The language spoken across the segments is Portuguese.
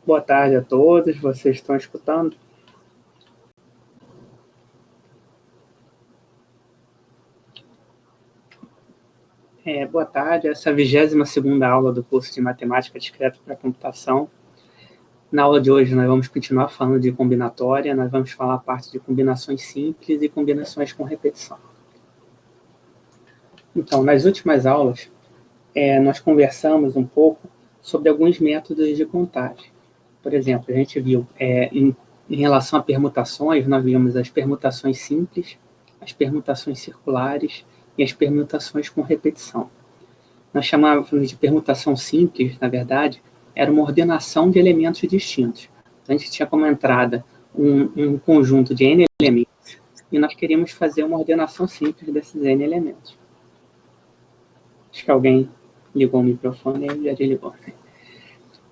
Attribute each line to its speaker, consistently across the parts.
Speaker 1: Boa tarde a todos, vocês estão escutando? Boa tarde, essa é a 22ª aula do curso de Matemática Discreta para Computação. Na aula de hoje nós vamos continuar falando de combinatória, nós vamos falar a parte de combinações simples e combinações com repetição. Então, nas últimas aulas, nós conversamos um pouco sobre alguns métodos de contagem. Por exemplo, a gente viu, em relação a permutações, nós vimos as permutações simples, as permutações circulares e as permutações com repetição. Nós chamávamos de permutação simples, na verdade, era uma ordenação de elementos distintos. Então, a gente tinha como entrada um conjunto de N elementos e nós queríamos fazer uma ordenação simples desses N elementos. Acho que alguém ligou o microfone e já desligou.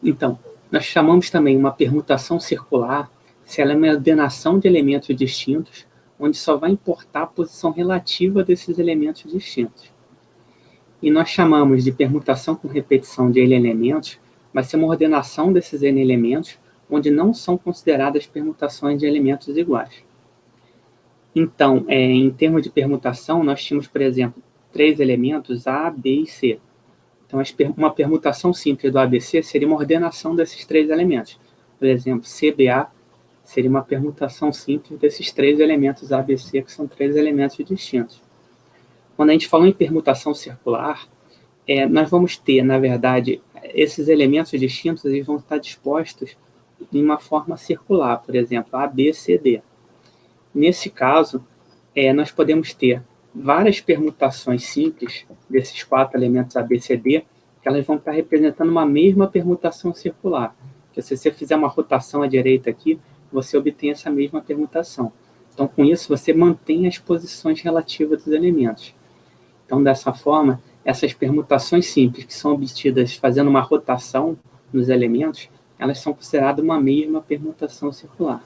Speaker 1: Então, nós chamamos também uma permutação circular se ela é uma ordenação de elementos distintos, onde só vai importar a posição relativa desses elementos distintos. E nós chamamos de permutação com repetição de N elementos, vai ser uma ordenação desses N elementos, onde não são consideradas permutações de elementos iguais. Então, em termos de permutação, nós tínhamos, por exemplo, 3 elementos A, B e C. Então, uma permutação simples do ABC seria uma ordenação desses 3 elementos. Por exemplo, CBA seria uma permutação simples desses 3 elementos ABC, que são 3 elementos distintos. Quando a gente falou em permutação circular, nós vamos ter, na verdade, esses elementos distintos, eles vão estar dispostos em uma forma circular, por exemplo, A, B, C, D. Nesse caso, nós podemos ter várias permutações simples desses 4 elementos A, B, C, D, que elas vão estar representando uma mesma permutação circular. Que se você fizer uma rotação à direita aqui, você obtém essa mesma permutação. Então, com isso, você mantém as posições relativas dos elementos. Então, dessa forma, essas permutações simples que são obtidas fazendo uma rotação nos elementos, elas são consideradas uma mesma permutação circular.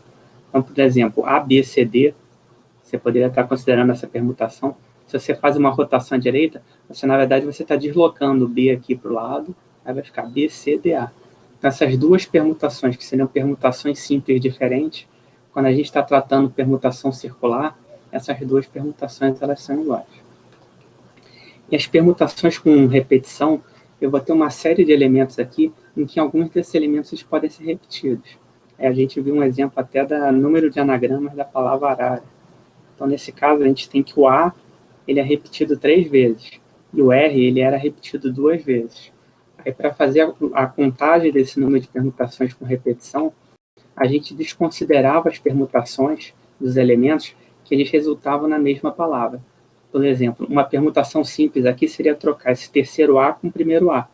Speaker 1: Então, por exemplo, A, B, C, D, você poderia estar considerando essa permutação. Se você faz uma rotação à direita, na verdade, você está deslocando o B aqui para o lado, aí vai ficar B, C, D, A. Então, essas duas permutações, que seriam permutações simples diferentes, quando a gente está tratando permutação circular, essas duas permutações elas são iguais. E as permutações com repetição, eu vou ter uma série de elementos aqui, em que alguns desses elementos eles podem ser repetidos. A gente viu um exemplo até do número de anagramas da palavra arara. Então, nesse caso, a gente tem que o A ele é repetido 3 vezes, e o R ele era repetido 2 vezes. Aí, para fazer a contagem desse número de permutações com repetição, a gente desconsiderava as permutações dos elementos que eles resultavam na mesma palavra. Por exemplo, uma permutação simples aqui seria trocar esse terceiro A com o primeiro A.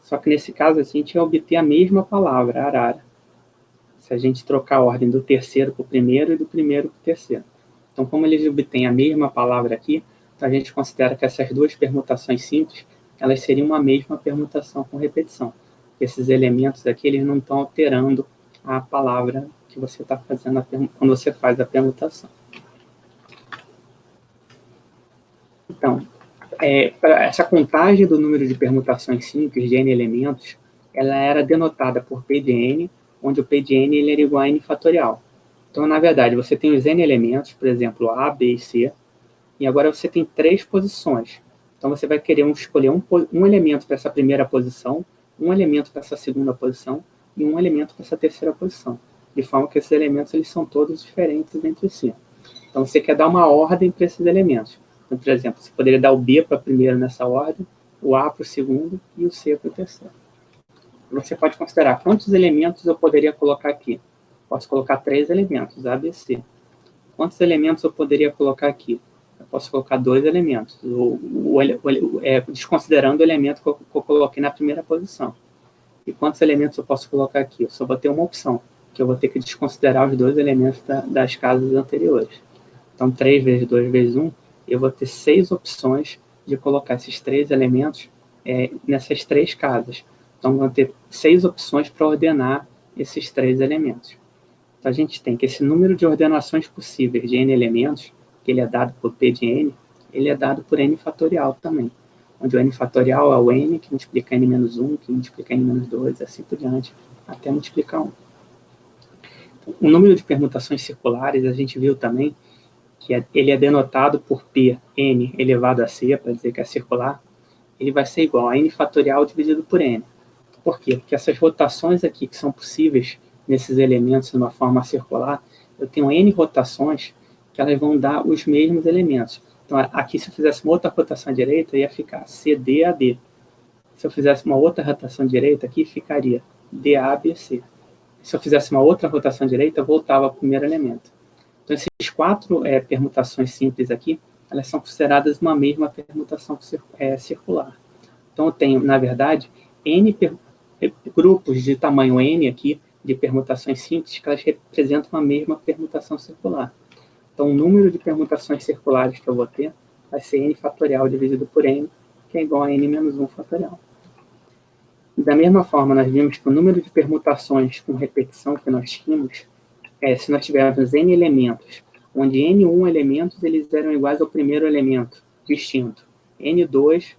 Speaker 1: Só que nesse caso, a gente ia obter a mesma palavra, arara. Se a gente trocar a ordem do terceiro para o primeiro e do primeiro para o terceiro. Então, como eles obtêm a mesma palavra aqui, então a gente considera que essas duas permutações simples, elas seriam uma mesma permutação com repetição. Esses elementos aqui, eles não estão alterando a palavra que você está fazendo quando você faz a permutação. Então, para essa contagem do número de permutações simples de N elementos, ela era denotada por P de N, onde o P de N ele era igual a N fatorial. Então, na verdade, você tem os N elementos, por exemplo, A, B e C, e agora você tem 3 posições. Então, você vai querer escolher um elemento para essa primeira posição, um elemento para essa segunda posição e um elemento para essa terceira posição. De forma que esses elementos eles são todos diferentes entre si. Então, você quer dar uma ordem para esses elementos. Então, por exemplo, você poderia dar o B para o primeiro nessa ordem, o A para o segundo e o C para o terceiro. Você pode considerar quantos elementos eu poderia colocar aqui. Posso colocar 3 elementos, A, B, C. Quantos elementos eu poderia colocar aqui? Eu posso colocar 2 elementos, desconsiderando o elemento que eu coloquei na primeira posição. E quantos elementos eu posso colocar aqui? Eu só vou ter uma opção, que eu vou ter que desconsiderar os 2 elementos das casas anteriores. Então, 3 vezes 2 vezes 1, eu vou ter 6 opções de colocar esses 3 elementos nessas 3 casas. Então, vão ter 6 opções para ordenar esses 3 elementos. Então, a gente tem que esse número de ordenações possíveis de N elementos, que ele é dado por P de N, ele é dado por N fatorial também. onde o n fatorial é o n, que multiplica n menos 1, que multiplica n menos 2, assim por diante, até multiplicar 1. O número de permutações circulares, a gente viu também que ele é denotado por p n elevado a c, para dizer que é circular, ele vai ser igual a n fatorial dividido por n. Por quê? Porque essas rotações aqui que são possíveis nesses elementos de uma forma circular, eu tenho n rotações que elas vão dar os mesmos elementos. Então, aqui, se eu fizesse uma outra rotação à direita, ia ficar CDAD. Se eu fizesse uma outra rotação à direita, aqui ficaria DABC. Se eu fizesse uma outra rotação à direita, eu voltava ao primeiro elemento. Então, essas quatro permutações simples aqui, elas são consideradas uma mesma permutação circular. Então, eu tenho, na verdade, n grupos de tamanho n aqui, de permutações simples, que elas representam a mesma permutação circular. Então, o número de permutações circulares que eu vou ter vai ser n fatorial dividido por n, que é igual a n menos 1 fatorial. E da mesma forma, nós vimos que o número de permutações com repetição que nós tínhamos, se nós tivermos n elementos, onde n1 elementos eles eram iguais ao primeiro elemento distinto, n2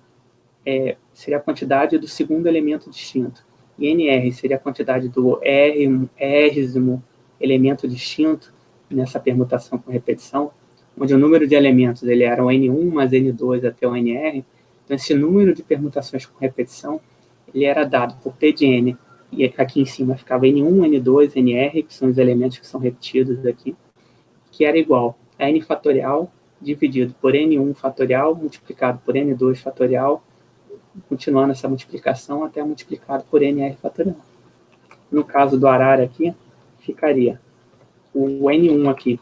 Speaker 1: seria a quantidade do segundo elemento distinto, e nr seria a quantidade do résimo elemento distinto, nessa permutação com repetição, onde o número de elementos ele era o n1 mais n2 até o nr, então esse número de permutações com repetição ele era dado por p de n, e aqui em cima ficava n1, n2, nr, que são os elementos que são repetidos aqui, que era igual a n fatorial dividido por n1 fatorial multiplicado por n2 fatorial, continuando essa multiplicação até multiplicado por nr fatorial. No caso do arara aqui, ficaria o n1 aqui,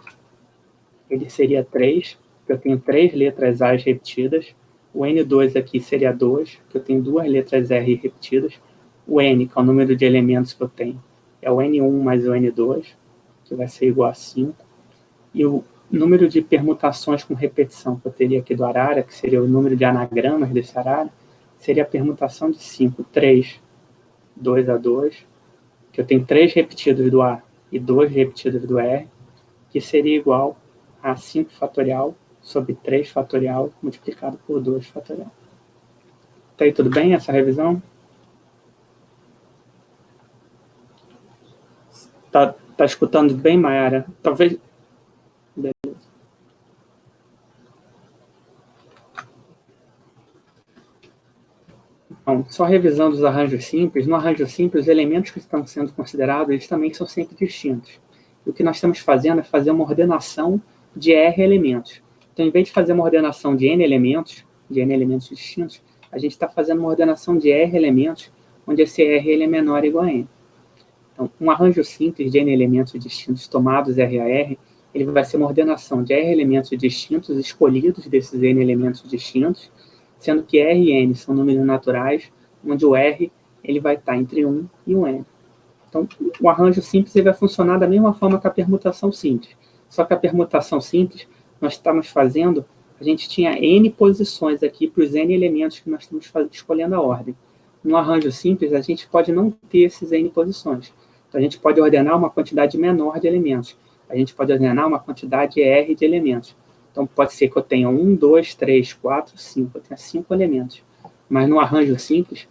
Speaker 1: ele seria 3, que eu tenho 3 letras A repetidas. O n2 aqui seria 2, que eu tenho 2 letras R repetidas. O n, que é o número de elementos que eu tenho, é o n1 mais o n2, que vai ser igual a 5. E o número de permutações com repetição que eu teria aqui do arara, que seria o número de anagramas desse arara, seria a permutação de 5, 3, 2 a 2, que eu tenho 3 repetidos do A e 2 repetidos do R, que seria igual a 5 fatorial sobre 3 fatorial multiplicado por 2 fatorial. Tá aí tudo bem essa revisão? Tá escutando bem, Mayara? Talvez... Beleza. Então, só revisando os arranjos simples, no arranjo simples, os elementos que estão sendo considerados, eles também são sempre distintos. E o que nós estamos fazendo é fazer uma ordenação de R elementos. Então, em vez de fazer uma ordenação de N elementos distintos, a gente está fazendo uma ordenação de R elementos, onde esse R ele é menor ou igual a N. Então, um arranjo simples de N elementos distintos tomados R a R, ele vai ser uma ordenação de R elementos distintos escolhidos desses N elementos distintos, sendo que R e N são números naturais, onde o R ele vai estar entre 1 e 1N. Então, o arranjo simples ele vai funcionar da mesma forma que a permutação simples. Só que a permutação simples, nós estamos fazendo, a gente tinha N posições aqui para os N elementos que nós estamos escolhendo a ordem. No arranjo simples, a gente pode não ter esses N posições. Então, a gente pode ordenar uma quantidade menor de elementos. A gente pode ordenar uma quantidade R de elementos. Então, pode ser que eu tenha 1, 2, 3, 4, 5. Eu tenha 5 elementos. Mas no arranjo simples,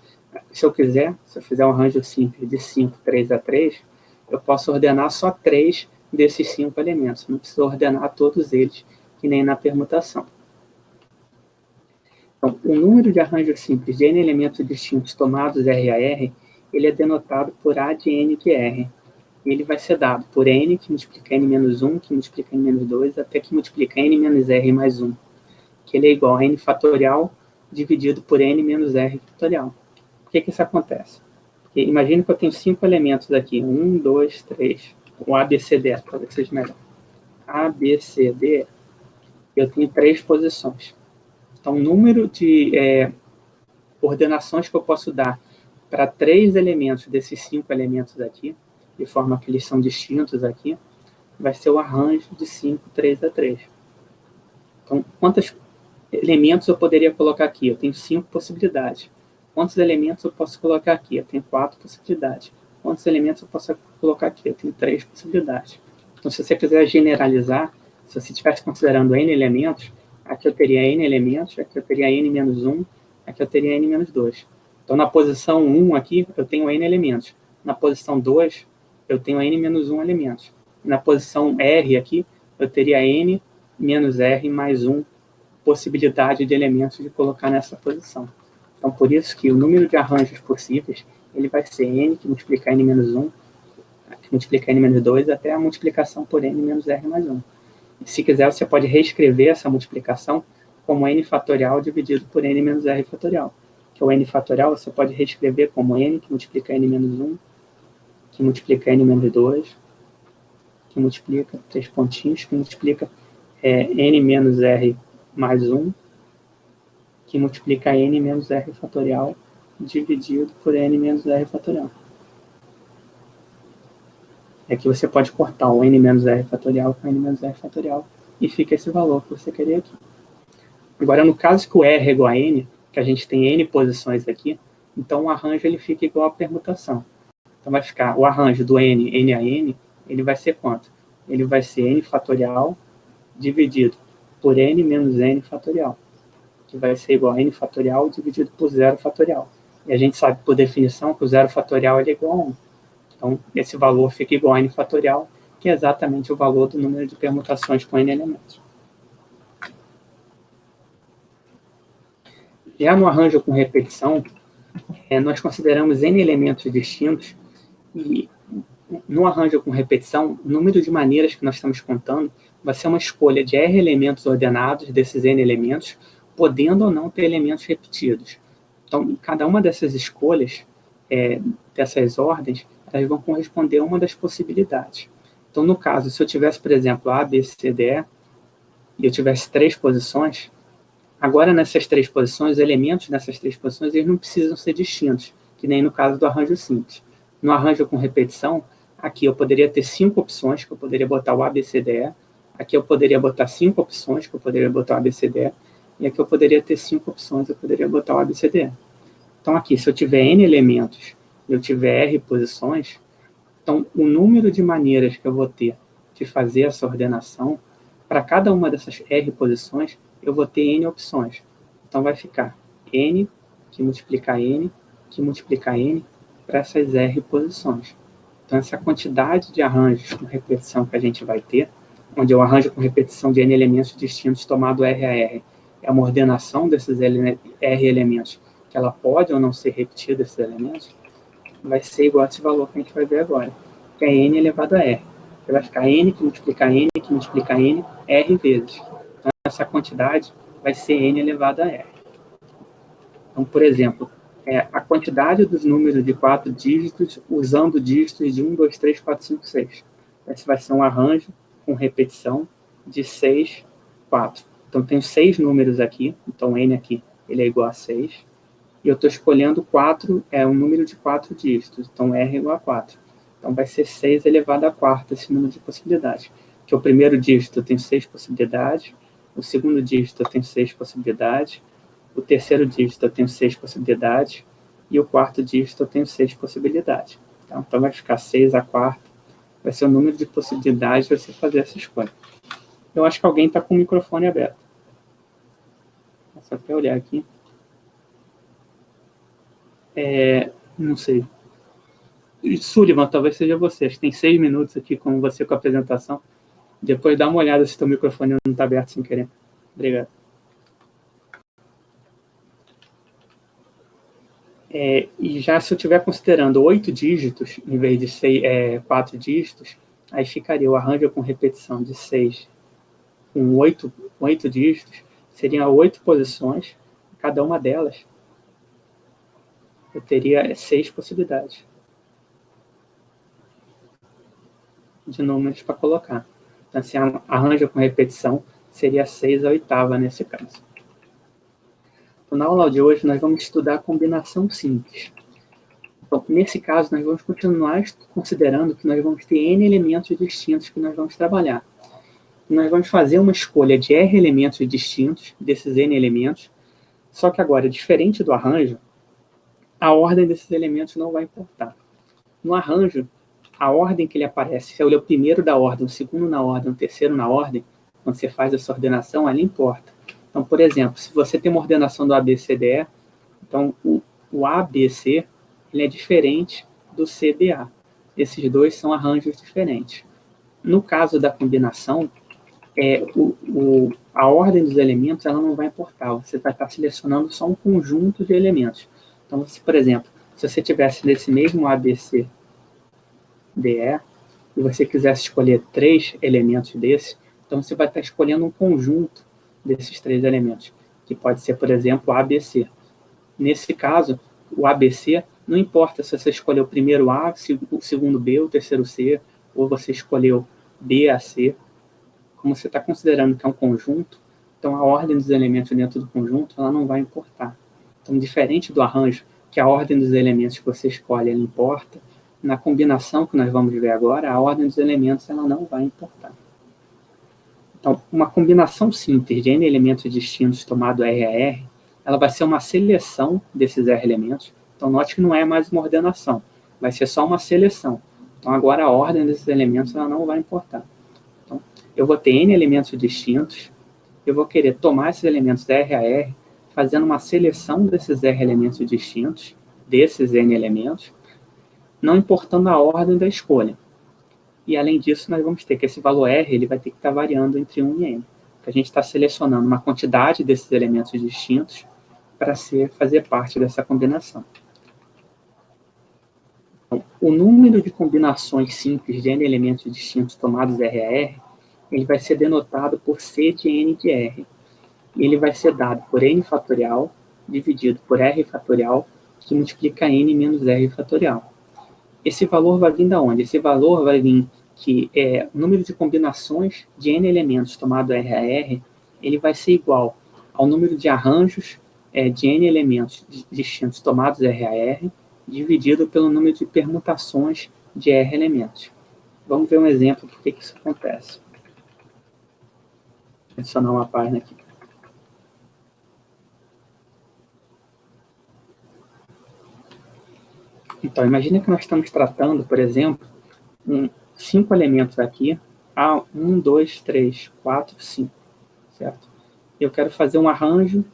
Speaker 1: se eu fizer um arranjo simples de 5, 3 a 3, eu posso ordenar só 3 desses 5 elementos. Não preciso ordenar todos eles, que nem na permutação. Então, o número de arranjos simples de N elementos distintos tomados R a R, ele é denotado por A de N de R. Ele vai ser dado por N, que multiplica N menos 1, que multiplica N menos 2, até que multiplica N menos R mais 1, que ele é igual a N fatorial dividido por N menos R fatorial. Por que isso acontece? Porque imagine que eu tenho 5 elementos aqui, 1, 2, 3, o A, B, C, D, para ver se seja melhor. A, B, C, D, eu tenho 3 posições. Então, o número de ordenações que eu posso dar para 3 elementos desses 5 elementos aqui, de forma que eles são distintos aqui, vai ser o arranjo de 5, 3 a 3. Então, quantos elementos eu poderia colocar aqui? Eu tenho 5 possibilidades. Quantos elementos eu posso colocar aqui? Eu tenho 4 possibilidades. Quantos elementos eu posso colocar aqui? Eu tenho 3 possibilidades. Então, se você quiser generalizar, se você estivesse considerando N elementos, aqui eu teria N elementos, aqui eu teria N menos 1, aqui eu teria n menos 2. Então, na posição 1 aqui, eu tenho n elementos. Na posição 2, eu tenho n menos 1 elementos. Na posição R aqui, eu teria n menos R mais 1 possibilidade de elementos de colocar nessa posição. Então, por isso que o número de arranjos possíveis, ele vai ser n que multiplica n menos 1, que multiplica n menos 2, até a multiplicação por n menos R mais 1. E, se quiser, você pode reescrever essa multiplicação como n fatorial dividido por n menos R fatorial. Que o n fatorial você pode reescrever como n que multiplica n menos 1, que multiplica n menos 2, que multiplica 3 pontinhos, que multiplica n menos R mais 1, que multiplica n menos R fatorial dividido por n menos R fatorial. Aqui você pode cortar o n menos R fatorial com n menos R fatorial e fica esse valor que você queria aqui. Agora, no caso que o R é igual a n, que a gente tem n posições aqui, então o arranjo ele fica igual à permutação. Então vai ficar o arranjo do n a n, ele vai ser quanto? Ele vai ser n fatorial dividido por n menos n fatorial, que vai ser igual a n fatorial dividido por 0 fatorial. E a gente sabe, por definição, que o 0 fatorial é igual a 1. Então, esse valor fica igual a n fatorial, que é exatamente o valor do número de permutações com n elementos. Já no arranjo com repetição, nós consideramos n elementos distintos e no arranjo com repetição, o número de maneiras que nós estamos contando vai ser uma escolha de R elementos ordenados desses n elementos, podendo ou não ter elementos repetidos. Então, cada uma dessas escolhas, dessas ordens, elas vão corresponder a uma das possibilidades. Então, no caso, se eu tivesse, por exemplo, A, B, C, D, E, e eu tivesse 3 posições, agora nessas 3 posições, os elementos nessas 3 posições, eles não precisam ser distintos, que nem no caso do arranjo simples. No arranjo com repetição, aqui eu poderia ter 5 opções, que eu poderia botar o A, B, C, D, E. Aqui eu poderia botar 5 opções, que eu poderia botar o A, B, C, D, E. E aqui eu poderia ter 5 opções, eu poderia botar o A, B, C, D, E. Então aqui, se eu tiver n elementos e eu tiver r posições, então o número de maneiras que eu vou ter de fazer essa ordenação, para cada uma dessas r posições, eu vou ter n opções. Então vai ficar n que multiplica n, que multiplica n, para essas r posições. Então, essa quantidade de arranjos com repetição que a gente vai ter, onde eu arranjo com repetição de n elementos distintos tomado R a R, é uma ordenação desses R elementos, que ela pode ou não ser repetida, esses elementos, vai ser igual a esse valor que a gente vai ver agora, que é n elevado a R. Que vai ficar n que multiplica n, que multiplica n, R vezes. Então, essa quantidade vai ser n elevado a R. Então, por exemplo, a quantidade dos números de 4 dígitos usando dígitos de 1, 2, 3, 4, 5, 6. Esse vai ser um arranjo com repetição de 6, 4. Então, tenho 6 números aqui, então n aqui ele é igual a 6. E eu estou escolhendo 4, um número de 4 dígitos, então R é igual a 4. Então, vai ser 6 elevado a quarta esse número de possibilidades. Que o primeiro dígito eu tenho 6 possibilidades, o segundo dígito eu tenho 6 possibilidades, o terceiro dígito eu tenho 6 possibilidades, e o quarto dígito eu tenho 6 possibilidades. Tá? Então, vai ficar 6 a quarta, vai ser o número de possibilidades de você fazer essa escolha. Eu acho que alguém está com o microfone aberto. É só para olhar aqui. Não sei. Sullivan, talvez seja você. Acho que tem 6 minutos aqui com você com a apresentação. Depois dá uma olhada se o teu microfone não está aberto sem querer. Obrigado. E já se eu estiver considerando 8 dígitos, em vez de 4 dígitos, aí ficaria o arranjo com repetição de 6 com 8 dígitos, seriam 8 posições, cada uma delas eu teria 6 possibilidades de números para colocar. Então, assim, arranjo com repetição seria 6 a oitava nesse caso. Então, na aula de hoje, nós vamos estudar a combinação simples. Então, nesse caso, nós vamos continuar considerando que nós vamos ter n elementos distintos que nós vamos trabalhar. E nós vamos fazer uma escolha de r elementos distintos, desses n elementos, só que agora, diferente do arranjo, a ordem desses elementos não vai importar. No arranjo, a ordem que ele aparece, se ele é o primeiro da ordem, o segundo na ordem, o terceiro na ordem, quando você faz essa ordenação, ela importa. Então, por exemplo, se você tem uma ordenação do ABCDE, Então, o ABC ele é diferente do CBA. Esses dois são arranjos diferentes. No caso da combinação, a ordem dos elementos ela não vai importar. Você vai estar selecionando só um conjunto de elementos. Então, por exemplo, se você tivesse nesse mesmo ABC, DE, e você quisesse escolher 3 elementos desse, então você vai estar escolhendo um conjunto desses 3 elementos, que pode ser, por exemplo, ABC. Nesse caso, o ABC, não importa se você escolheu o primeiro A, o segundo B, o terceiro C, ou você escolheu B a C, como você está considerando que é um conjunto, então a ordem dos elementos dentro do conjunto ela não vai importar. Então, diferente do arranjo, que a ordem dos elementos que você escolhe ela importa, na combinação que nós vamos ver agora, a ordem dos elementos ela não vai importar. Então, uma combinação simples de n elementos distintos tomado R a R, ela vai ser uma seleção desses R elementos. Então, note que não é mais uma ordenação, vai ser só uma seleção. Então, agora a ordem desses elementos ela não vai importar. Então, eu vou ter n elementos distintos, eu vou querer tomar esses elementos R a R, fazendo uma seleção desses R elementos distintos, desses n elementos, não importando a ordem da escolha. E, além disso, nós vamos ter que esse valor R ele vai ter que estar variando entre 1 e n. Porque a gente está selecionando uma quantidade desses elementos distintos para fazer parte dessa combinação. Então, o número de combinações simples de n elementos distintos tomados R a R, ele vai ser denotado por C de n de R. Ele vai ser dado por n fatorial dividido por R fatorial, que multiplica n menos R fatorial. Esse valor vai vir de onde? Esse valor vai vir que o número de combinações de n elementos tomado R a R, ele vai ser igual ao número de arranjos de n elementos distintos tomados R a R, dividido pelo número de permutações de R elementos. Vamos ver um exemplo por que isso acontece. Vou adicionar uma página aqui. Então, imagine que nós estamos tratando, por exemplo, 5 elementos aqui, A, 1, 2, 3, 4, 5, certo? Eu quero fazer um arranjo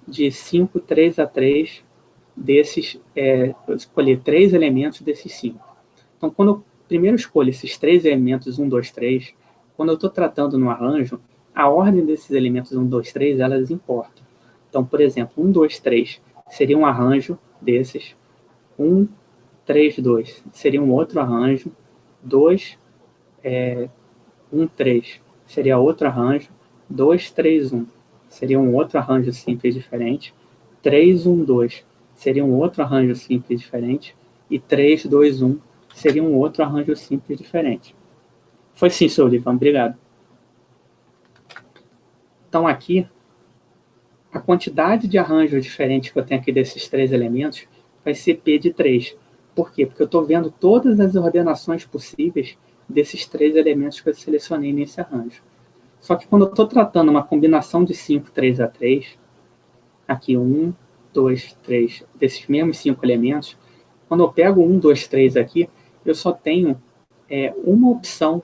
Speaker 1: de 5, 3 a 3 desses, eu escolhi 3 elementos desses 5. Então, quando eu primeiro escolho esses 3 elementos, 1, 2, 3, quando eu estou tratando no arranjo, a ordem desses elementos 1, 2, 3, elas importam. Então, por exemplo, 1, 2, 3 seria um arranjo desses, 1, 3, 2 seria um outro arranjo, 2, 1, 3 seria outro arranjo, 2, 3, 1 seria um outro arranjo simples diferente, 3, 1, 2 seria um outro arranjo simples diferente, e 3, 2, 1 seria um outro arranjo simples diferente. Foi sim, seu Olivan, obrigado. Então, aqui, a quantidade de arranjos diferentes que eu tenho aqui desses 3 elementos vai ser P de 3. Por quê? Porque eu estou vendo todas as ordenações possíveis desses 3 elementos que eu selecionei nesse arranjo. Só que quando eu estou tratando uma combinação de 5, 3 a 3, aqui 1, 2, 3, desses mesmos 5 elementos, quando eu pego 1, 2, 3 aqui, eu só tenho uma opção,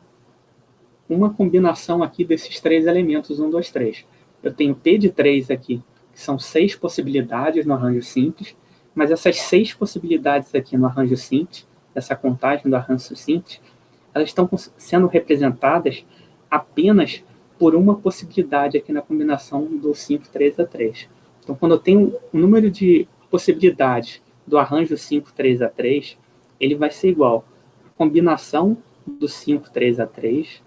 Speaker 1: uma combinação aqui desses 3 elementos, 1, 2, 3. Eu tenho P de 3 aqui, que são 6 possibilidades no arranjo simples, mas essas 6 possibilidades aqui no arranjo simples, essa contagem do arranjo simples, elas estão sendo representadas apenas por uma possibilidade aqui na combinação do 5, 3 a 3. Então, quando eu tenho o número de possibilidades do arranjo 5, 3 a 3, ele vai ser igual à combinação do 5, 3 a 3,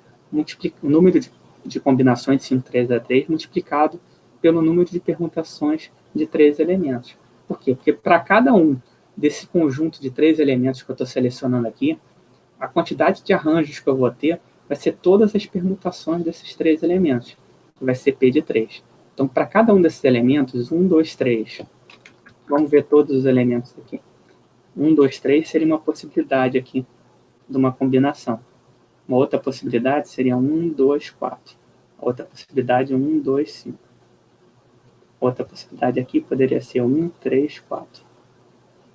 Speaker 1: o número de combinações de 5, 3 a 3 multiplicado pelo número de permutações de 3 elementos. Por quê? Porque para cada um desse conjunto de 3 elementos que eu estou selecionando aqui, a quantidade de arranjos que eu vou ter vai ser todas as permutações desses 3 elementos, que vai ser P de 3. Então, para cada um desses elementos, 1, 2, 3, vamos ver todos os elementos aqui. 1, 2, 3 seria uma possibilidade aqui de uma combinação. Uma outra possibilidade seria 1, 2, 4. Outra possibilidade, 1, 2, 5. Outra possibilidade aqui poderia ser 1, 3, 4.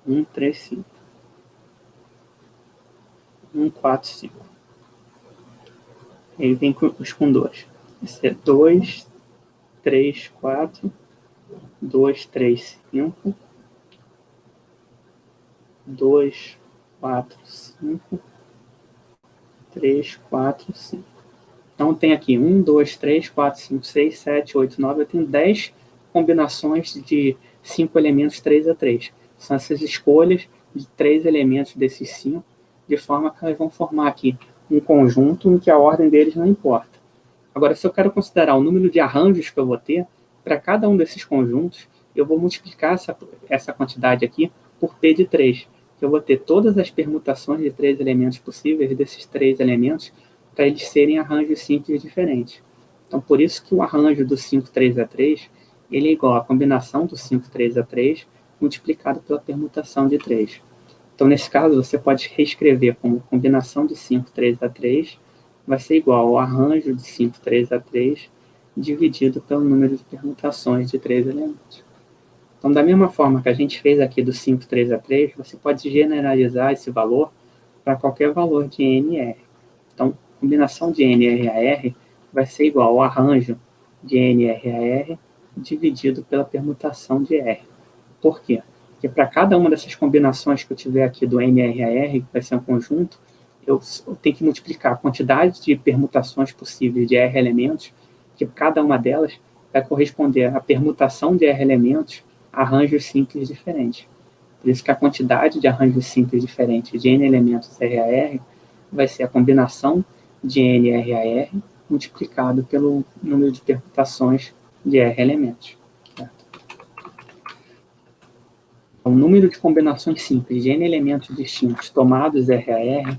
Speaker 1: 1, 3, 5. 1, 4, 5. Aí vem os com 2. Esse é 2, 3, 4, 2, 3, 5, 2, 4, 5, 3, 4, 5. Então, tem aqui 1, 2, 3, 4, 5, 6, 7, 8, 9. Eu tenho 10 combinações de 5 elementos 3 a 3. São essas escolhas de 3 elementos desses 5, de forma que elas vão formar aqui um conjunto em que a ordem deles não importa. Agora, se eu quero considerar o número de arranjos que eu vou ter, para cada um desses conjuntos, eu vou multiplicar essa quantidade aqui por P de 3. Que eu vou ter todas as permutações de 3 elementos possíveis desses 3 elementos para eles serem arranjos simples diferentes. Então, por isso que o arranjo do 5, 3 a 3, ele é igual à combinação do 5, 3 a 3 multiplicado pela permutação de 3. Então, nesse caso, você pode reescrever como combinação de 5, 3 a 3 vai ser igual ao arranjo de 5, 3 a 3 dividido pelo número de permutações de 3 elementos. Então, da mesma forma que a gente fez aqui do 5, 3 a 3, você pode generalizar esse valor para qualquer valor de n e r. Então, a combinação de n, r a r vai ser igual ao arranjo de n, r a r dividido pela permutação de r. Por quê? Porque para cada uma dessas combinações que eu tiver aqui do n, r a r, que vai ser um conjunto, eu tenho que multiplicar a quantidade de permutações possíveis de r elementos, que cada uma delas vai corresponder à permutação de r elementos a arranjos simples diferentes. Por isso que a quantidade de arranjos simples diferentes de n elementos r a r vai ser a combinação de n, r a r multiplicado pelo número de permutações de r elementos. Certo? O número de combinações simples de n elementos distintos tomados r a r,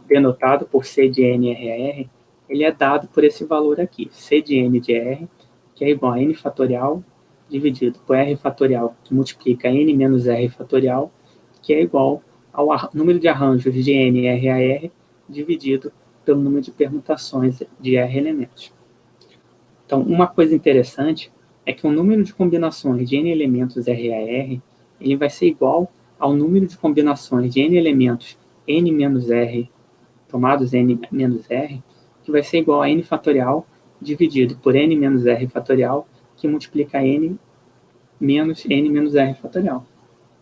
Speaker 1: denotado por C de n, r a r, ele é dado por esse valor aqui, C de n de r, que é igual a n fatorial dividido por r fatorial, que multiplica n menos r fatorial, que é igual ao número de arranjos de n, r a r, dividido pelo número de permutações de r elementos. Então, uma coisa interessante é que o número de combinações de n elementos r a r, ele vai ser igual ao número de combinações de n elementos n menos r, tomados n menos r, que vai ser igual a n fatorial dividido por n menos r fatorial, que multiplica n menos r fatorial.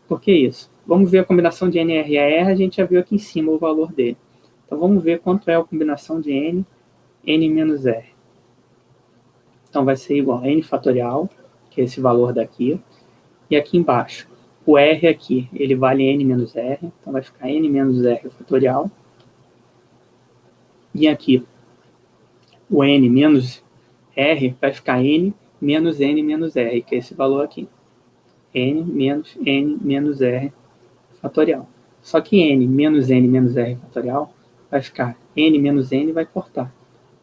Speaker 1: Por que isso? Vamos ver a combinação de n, r a r, a gente já viu aqui em cima o valor dele. Então, vamos ver quanto é a combinação de n menos r. Então, vai ser igual a n fatorial, que é esse valor daqui, e aqui embaixo, o r aqui, ele vale n menos r, então vai ficar n menos r fatorial, e aqui, o n menos r vai ficar n menos r, que é esse valor aqui. N menos r fatorial. Só que n menos r fatorial vai ficar n menos n vai cortar.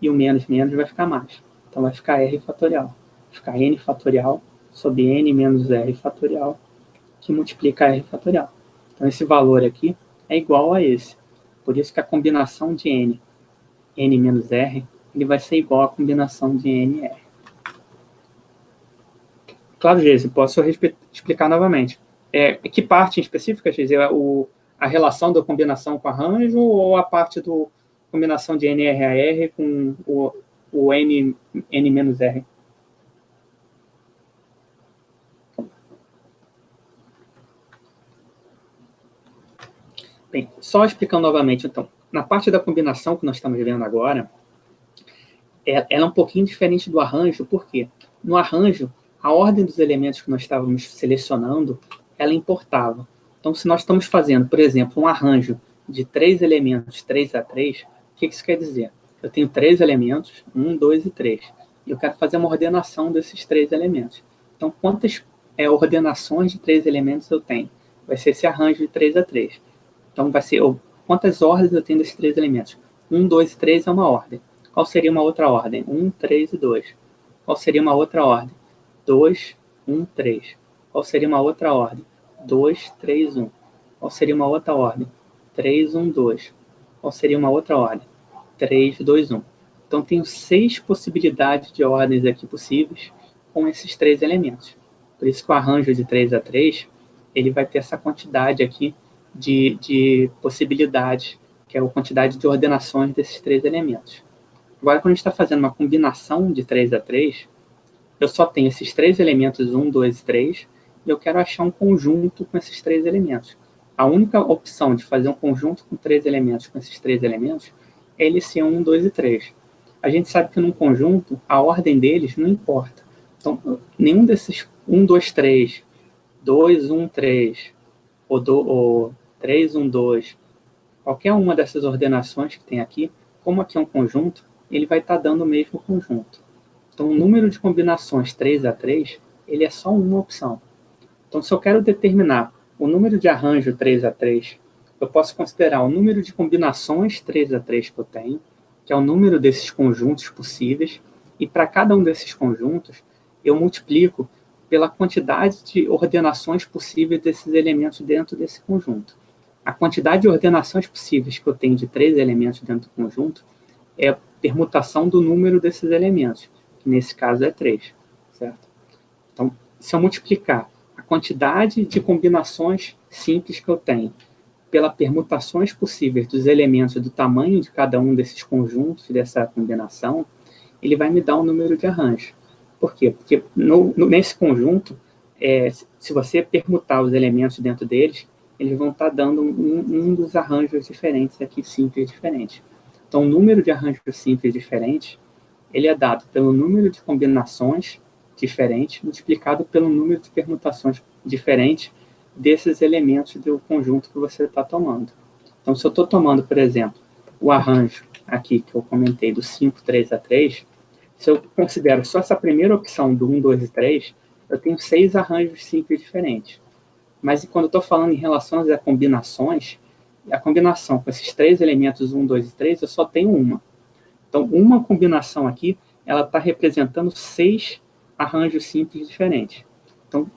Speaker 1: E o menos vai ficar mais. Então vai ficar r fatorial. Vai ficar n fatorial sobre n menos r fatorial, que multiplica r fatorial. Então esse valor aqui é igual a esse. Por isso que a combinação de n menos r, ele vai ser igual à combinação de n e r. Claro, Geise, posso explicar novamente. Que parte em específica, Geise? A relação da combinação com arranjo ou a parte da combinação de NRAR com o N menos R? Bem, só explicando novamente, então. Na parte da combinação que nós estamos vendo agora, ela é um pouquinho diferente do arranjo, por quê? No arranjo, a ordem dos elementos que nós estávamos selecionando, ela importava. Então, se nós estamos fazendo, por exemplo, um arranjo de 3 elementos 3 a 3, o que isso quer dizer? Eu tenho 3 elementos, 1, 2 e 3. E eu quero fazer uma ordenação desses 3 elementos. Então, quantas ordenações de 3 elementos eu tenho? Vai ser esse arranjo de 3 a 3. Então, vai ser quantas ordens eu tenho desses 3 elementos? 1, 2 e 3 é uma ordem. Qual seria uma outra ordem? 1, 3 e 2. Qual seria uma outra ordem? 2, 1, 3. Qual seria uma outra ordem? 2, 3, 1. Qual seria uma outra ordem? 3, 1, 2. Qual seria uma outra ordem? 3, 2, 1. Então, tenho 6 possibilidades de ordens aqui possíveis com esses 3 elementos. Por isso que o arranjo de 3 a 3, ele vai ter essa quantidade aqui de possibilidades, que é a quantidade de ordenações desses 3 elementos. Agora, quando a gente está fazendo uma combinação de 3 a 3, eu só tenho esses 3 elementos, 1, 2 e 3, e eu quero achar um conjunto com esses 3 elementos. a única opção de fazer um conjunto com 3 elementos, com esses 3 elementos, é ele ser 1, 2 e 3. A gente sabe que num conjunto, a ordem deles não importa. Então, nenhum desses 1, 2, 3, 2, 1, 3, ou 3, 1, 2, qualquer uma dessas ordenações que tem aqui, como aqui é um conjunto, ele vai estar dando o mesmo conjunto. Então, o número de combinações 3 a 3, ele é só uma opção. Então, se eu quero determinar o número de arranjo 3 a 3, eu posso considerar o número de combinações 3 a 3 que eu tenho, que é o número desses conjuntos possíveis, e para cada um desses conjuntos, eu multiplico pela quantidade de ordenações possíveis desses elementos dentro desse conjunto. A quantidade de ordenações possíveis que eu tenho de 3 elementos dentro do conjunto é a permutação do número desses elementos, que nesse caso é 3, certo? Então, se eu multiplicar a quantidade de combinações simples que eu tenho pelas permutações possíveis dos elementos do tamanho de cada um desses conjuntos, dessa combinação, ele vai me dar um número de arranjo. Por quê? Porque nesse conjunto, se você permutar os elementos dentro deles, eles vão estar dando um dos arranjos diferentes aqui, simples diferentes. Então, o número de arranjos simples diferentes, ele é dado pelo número de combinações diferentes, multiplicado pelo número de permutações diferentes desses elementos do conjunto que você está tomando. Então, se eu estou tomando, por exemplo, o arranjo aqui que eu comentei do 5, 3 a 3, se eu considero só essa primeira opção do 1, 2 e 3, eu tenho 6 arranjos simples diferentes. Mas quando eu estou falando em relação a combinações, a combinação com esses 3 elementos 1, 2 e 3, eu só tenho uma. Então, uma combinação aqui, ela está representando 6 arranjos simples diferentes. Então,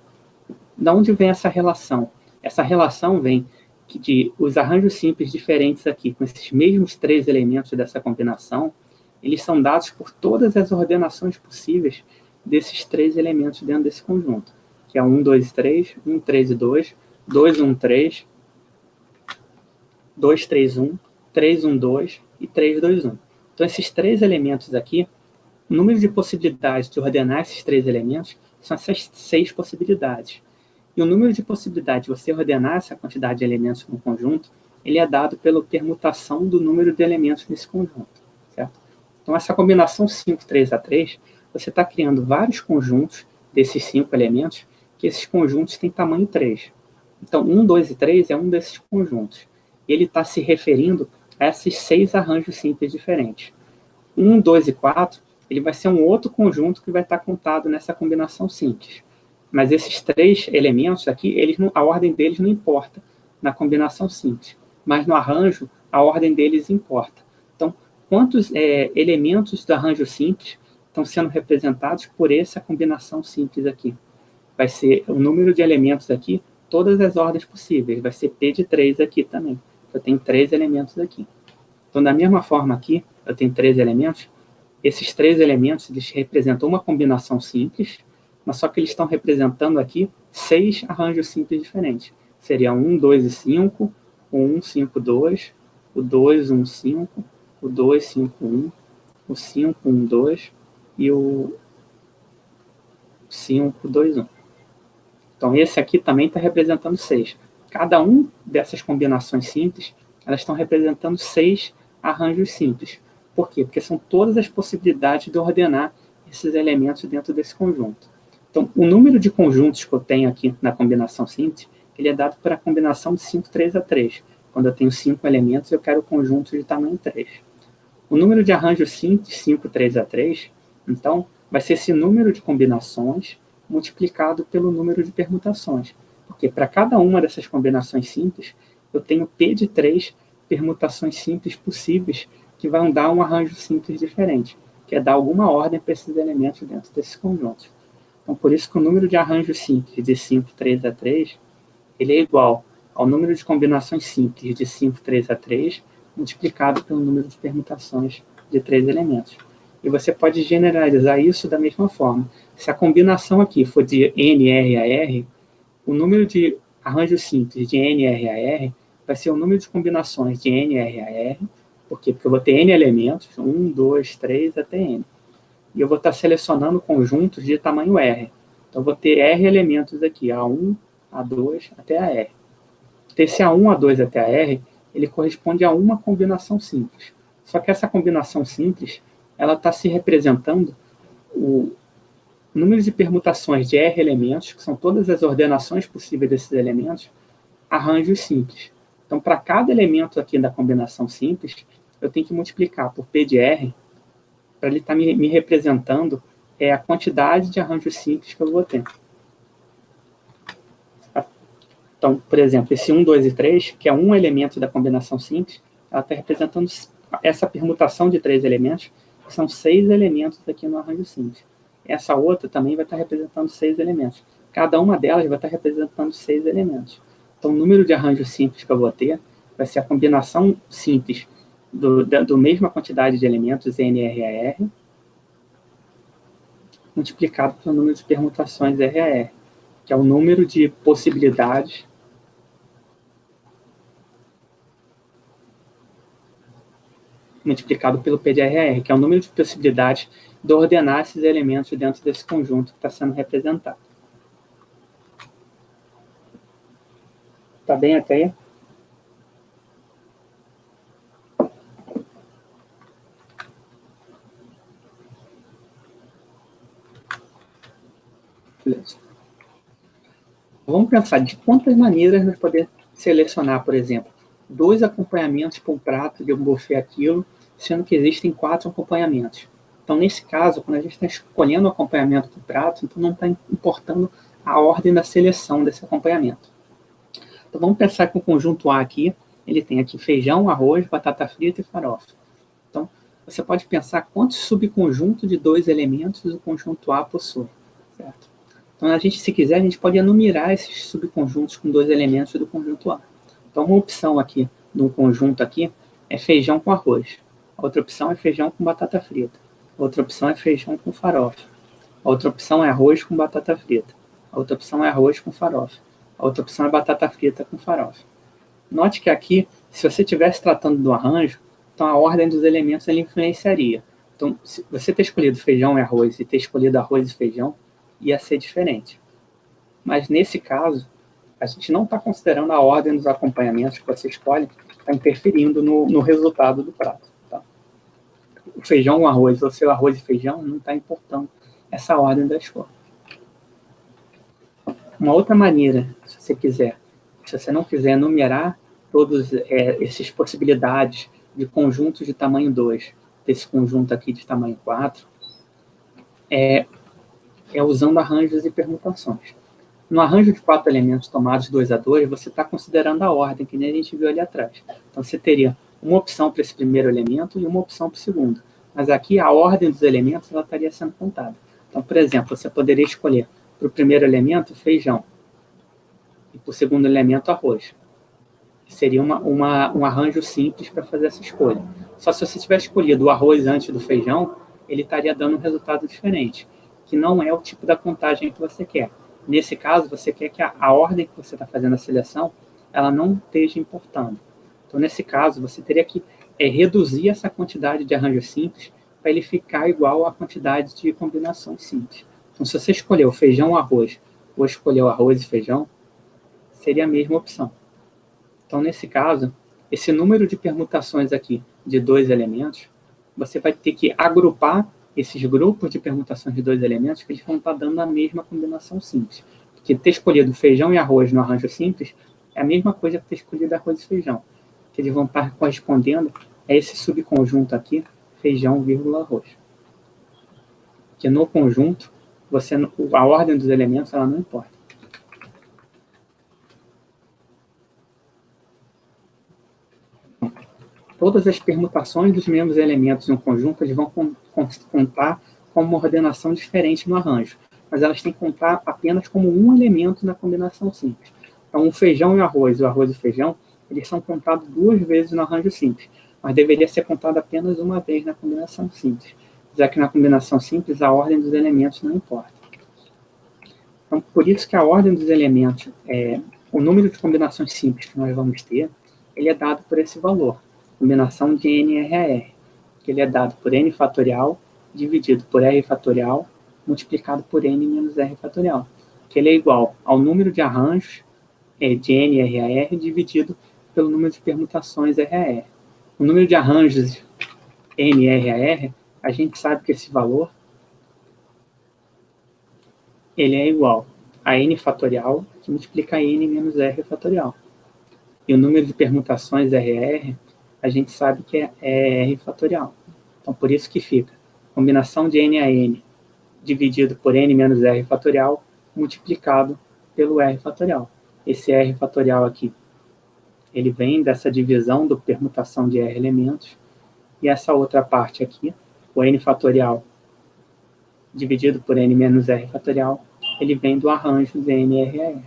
Speaker 1: de onde vem essa relação? Essa relação vem de os arranjos simples diferentes aqui, com esses mesmos 3 elementos dessa combinação, eles são dados por todas as ordenações possíveis desses 3 elementos dentro desse conjunto, que é 1, 2 e 3, 1, 3 e 2, 2, 1, 3, 2, 3, 1, 3, 1, 2 e 3, 2, 1. Então, esses 3 elementos aqui, o número de possibilidades de ordenar esses 3 elementos são essas 6 possibilidades. E o número de possibilidades de você ordenar essa quantidade de elementos no conjunto, ele é dado pela permutação do número de elementos nesse conjunto, certo? Então, essa combinação 5, 3 a 3, você está criando vários conjuntos desses 5 elementos, que esses conjuntos têm tamanho 3. Então, 1, 2 e 3 é um desses conjuntos. Ele está se referindo a esses 6 arranjos simples diferentes. 1, 2 e 4, ele vai ser um outro conjunto que vai estar contado nessa combinação simples. Mas esses 3 elementos aqui, a ordem deles não importa na combinação simples. Mas no arranjo, a ordem deles importa. Então, quantos elementos do arranjo simples estão sendo representados por essa combinação simples aqui? Vai ser o número de elementos aqui, todas as ordens possíveis. Vai ser P de 3 aqui também. Eu tenho 3 elementos aqui. Então, da mesma forma aqui, eu tenho 3 elementos. Esses 3 elementos, eles representam uma combinação simples, mas só que eles estão representando aqui 6 arranjos simples diferentes. Seria 1, 2 e 5, o 1, 5, 2, o 2, 1, 5, o 2, 5, 1, o 5, 1, 2 e o 5, 2, 1. Então, esse aqui também está representando 6. Cada um dessas combinações simples, elas estão representando 6 arranjos simples. Por quê? Porque são todas as possibilidades de ordenar esses elementos dentro desse conjunto. Então, o número de conjuntos que eu tenho aqui na combinação simples, ele é dado por a combinação de 5, 3 a 3. Quando eu tenho 5 elementos, eu quero conjuntos de tamanho 3. O número de arranjos simples, 5, 3 a 3, então, vai ser esse número de combinações multiplicado pelo número de permutações. Porque para cada uma dessas combinações simples, eu tenho P de 3 permutações simples possíveis que vão dar um arranjo simples diferente, que é dar alguma ordem para esses elementos dentro desses conjuntos. Então, por isso que o número de arranjos simples de 5, 3 a 3, ele é igual ao número de combinações simples de 5, 3 a 3, multiplicado pelo número de permutações de 3 elementos. E você pode generalizar isso da mesma forma. Se a combinação aqui for de NR a R, o número de arranjos simples de NR a R vai ser o número de combinações de NR a R. Por quê? Porque eu vou ter N elementos, 1, 2, 3 até N. E eu vou estar selecionando conjuntos de tamanho R. Então, eu vou ter R elementos aqui, A1, A2 até a R. Desse A1, A2 até a R, ele corresponde a uma combinação simples. Só que essa combinação simples, ela está se representando o número de permutações de R elementos, que são todas as ordenações possíveis desses elementos, arranjos simples. Então, para cada elemento aqui da combinação simples, eu tenho que multiplicar por P de R, para ele estar me representando a quantidade de arranjos simples que eu vou ter. Então, por exemplo, esse 1, 2 e 3, que é um elemento da combinação simples, ela está representando essa permutação de 3 elementos, que são 6 elementos aqui no arranjo simples. Essa outra também vai estar representando 6 elementos. Cada uma delas vai estar representando 6 elementos. Então, o número de arranjos simples que eu vou ter vai ser a combinação simples do mesma quantidade de elementos, NRAR, multiplicado pelo número de permutações RAR, que é o número de possibilidades multiplicado pelo P de RAR, que é o número de possibilidades de ordenar esses elementos dentro desse conjunto que está sendo representado. Está bem até aí? Beleza. Vamos pensar de quantas maneiras nós podemos selecionar, por exemplo, 2 acompanhamentos para um prato de um buffet aquilo, sendo que existem 4 acompanhamentos. Então, nesse caso, quando a gente está escolhendo o acompanhamento do prato, então não está importando a ordem da seleção desse acompanhamento. Então, vamos pensar que o conjunto A aqui, ele tem aqui feijão, arroz, batata frita e farofa. Então, você pode pensar quantos subconjuntos de 2 elementos o conjunto A possui, certo? Então, a gente, se quiser, a gente pode enumerar esses subconjuntos com 2 elementos do conjunto A. Então, uma opção aqui, de um conjunto aqui, é feijão com arroz. A outra opção é feijão com batata frita. A outra opção é feijão com farofa. A outra opção é arroz com batata frita. A outra opção é arroz com farofa. A outra opção é batata frita com farofa. Note que aqui, se você estivesse tratando do arranjo, então a ordem dos elementos ele influenciaria. Então, se você ter escolhido feijão e arroz e ter escolhido arroz e feijão, ia ser diferente. Mas nesse caso, a gente não está considerando a ordem dos acompanhamentos que você escolhe, está interferindo no resultado do prato. Tá? O feijão ou arroz, ou seu arroz e feijão, não está importando essa ordem da escolha. Uma outra maneira, se você quiser, se você não quiser numerar todas essas possibilidades de conjuntos de tamanho 2, desse conjunto aqui de tamanho 4, é usando arranjos e permutações. No arranjo de 4 elementos tomados 2 a 2, você está considerando a ordem, que nem a gente viu ali atrás. Então, você teria uma opção para esse primeiro elemento e uma opção para o segundo. Mas aqui, a ordem dos elementos ela estaria sendo contada. Então, por exemplo, você poderia escolher para o primeiro elemento feijão e para o segundo elemento arroz. Seria um arranjo simples para fazer essa escolha. Só se você tivesse escolhido o arroz antes do feijão, ele estaria dando um resultado diferente, que não é o tipo da contagem que você quer. Nesse caso, você quer que a ordem que você está fazendo a seleção, ela não esteja importando. Então, nesse caso, você teria que reduzir essa quantidade de arranjos simples para ele ficar igual à quantidade de combinações simples. Então, se você escolheu feijão ou arroz, ou escolheu arroz e feijão, seria a mesma opção. Então, nesse caso, esse número de permutações aqui de 2 elementos, você vai ter que agrupar esses grupos de permutações de 2 elementos que eles vão estar dando a mesma combinação simples. Porque ter escolhido feijão e arroz no arranjo simples é a mesma coisa que ter escolhido arroz e feijão. Que eles vão estar correspondendo a esse subconjunto aqui, feijão, vírgula, arroz. Que no conjunto, a ordem dos elementos ela não importa. Todas as permutações dos mesmos elementos em um conjunto eles vão contar com uma ordenação diferente no arranjo, mas elas têm que contar apenas como um elemento na combinação simples. Então, o feijão e o arroz e feijão, eles são contados 2 vezes no arranjo simples, mas deveria ser contado apenas uma vez na combinação simples, já que na combinação simples a ordem dos elementos não importa. Então, por isso que a ordem dos elementos, o número de combinações simples que nós vamos ter, ele é dado por esse valor. Combinação de NRAR, que ele é dado por n fatorial dividido por r fatorial multiplicado por n menos r fatorial, que ele é igual ao número de arranjos de NRAR dividido pelo número de permutações RAR. O número de arranjos NRAR, a gente sabe que esse valor ele é igual a n fatorial, que multiplica n menos r fatorial. E o número de permutações RR, a gente sabe que é r fatorial. Então, por isso que fica combinação de n a n dividido por n menos r fatorial multiplicado pelo r fatorial. Esse r fatorial aqui, ele vem dessa divisão do permutação de r elementos, e essa outra parte aqui, o n fatorial dividido por n menos r fatorial, ele vem do arranjo de NRAR,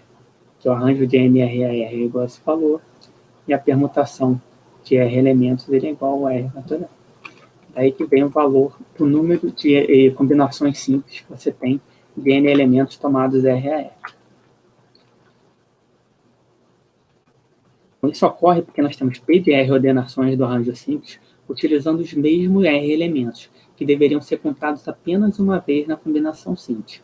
Speaker 1: que o arranjo de NRAR é igual a esse valor, e a permutação de r elementos ele é igual a r fatorial. Daí que vem o valor do número de combinações simples que você tem de n elementos tomados RAR. Isso ocorre porque nós temos P de R ordenações do arranjo simples utilizando os mesmos R elementos, que deveriam ser contados apenas uma vez na combinação simples.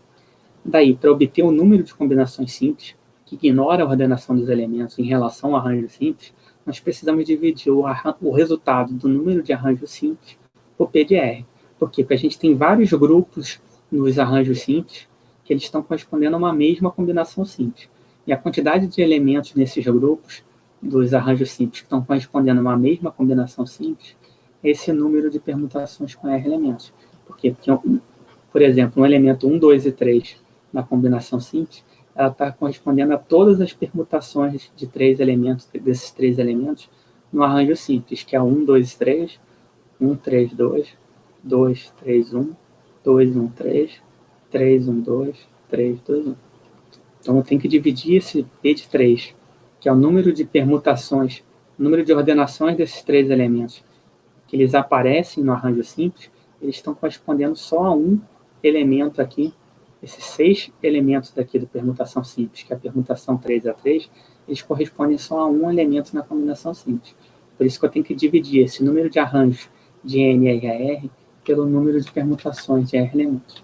Speaker 1: Daí, para obter o número de combinações simples, que ignora a ordenação dos elementos em relação ao arranjo simples, nós precisamos dividir o resultado do número de arranjos simples por P de R. Por quê? Porque a gente tem vários grupos nos arranjos simples que eles estão correspondendo a uma mesma combinação simples. E a quantidade de elementos nesses grupos dos arranjos simples que estão correspondendo a uma mesma combinação simples é esse número de permutações com R elementos. Por quê? Porque, por exemplo, um elemento 1, 2 e 3 na combinação simples, ela está correspondendo a todas as permutações de desses três elementos no arranjo simples, que é 1, 2, 3, 1, 3, 2, 2, 3, 1, 2, 1, 3, 3, 1, 2, 3, 2, 1. Então, eu tenho que dividir esse P de 3, que é o número de permutações, o número de ordenações desses três elementos, que eles aparecem no arranjo simples, eles estão correspondendo só a um elemento aqui. Esses 6 elementos daqui da permutação simples, que é a permutação 3A3, eles correspondem só a um elemento na combinação simples. Por isso que eu tenho que dividir esse número de arranjos de NRAR pelo número de permutações de R elementos.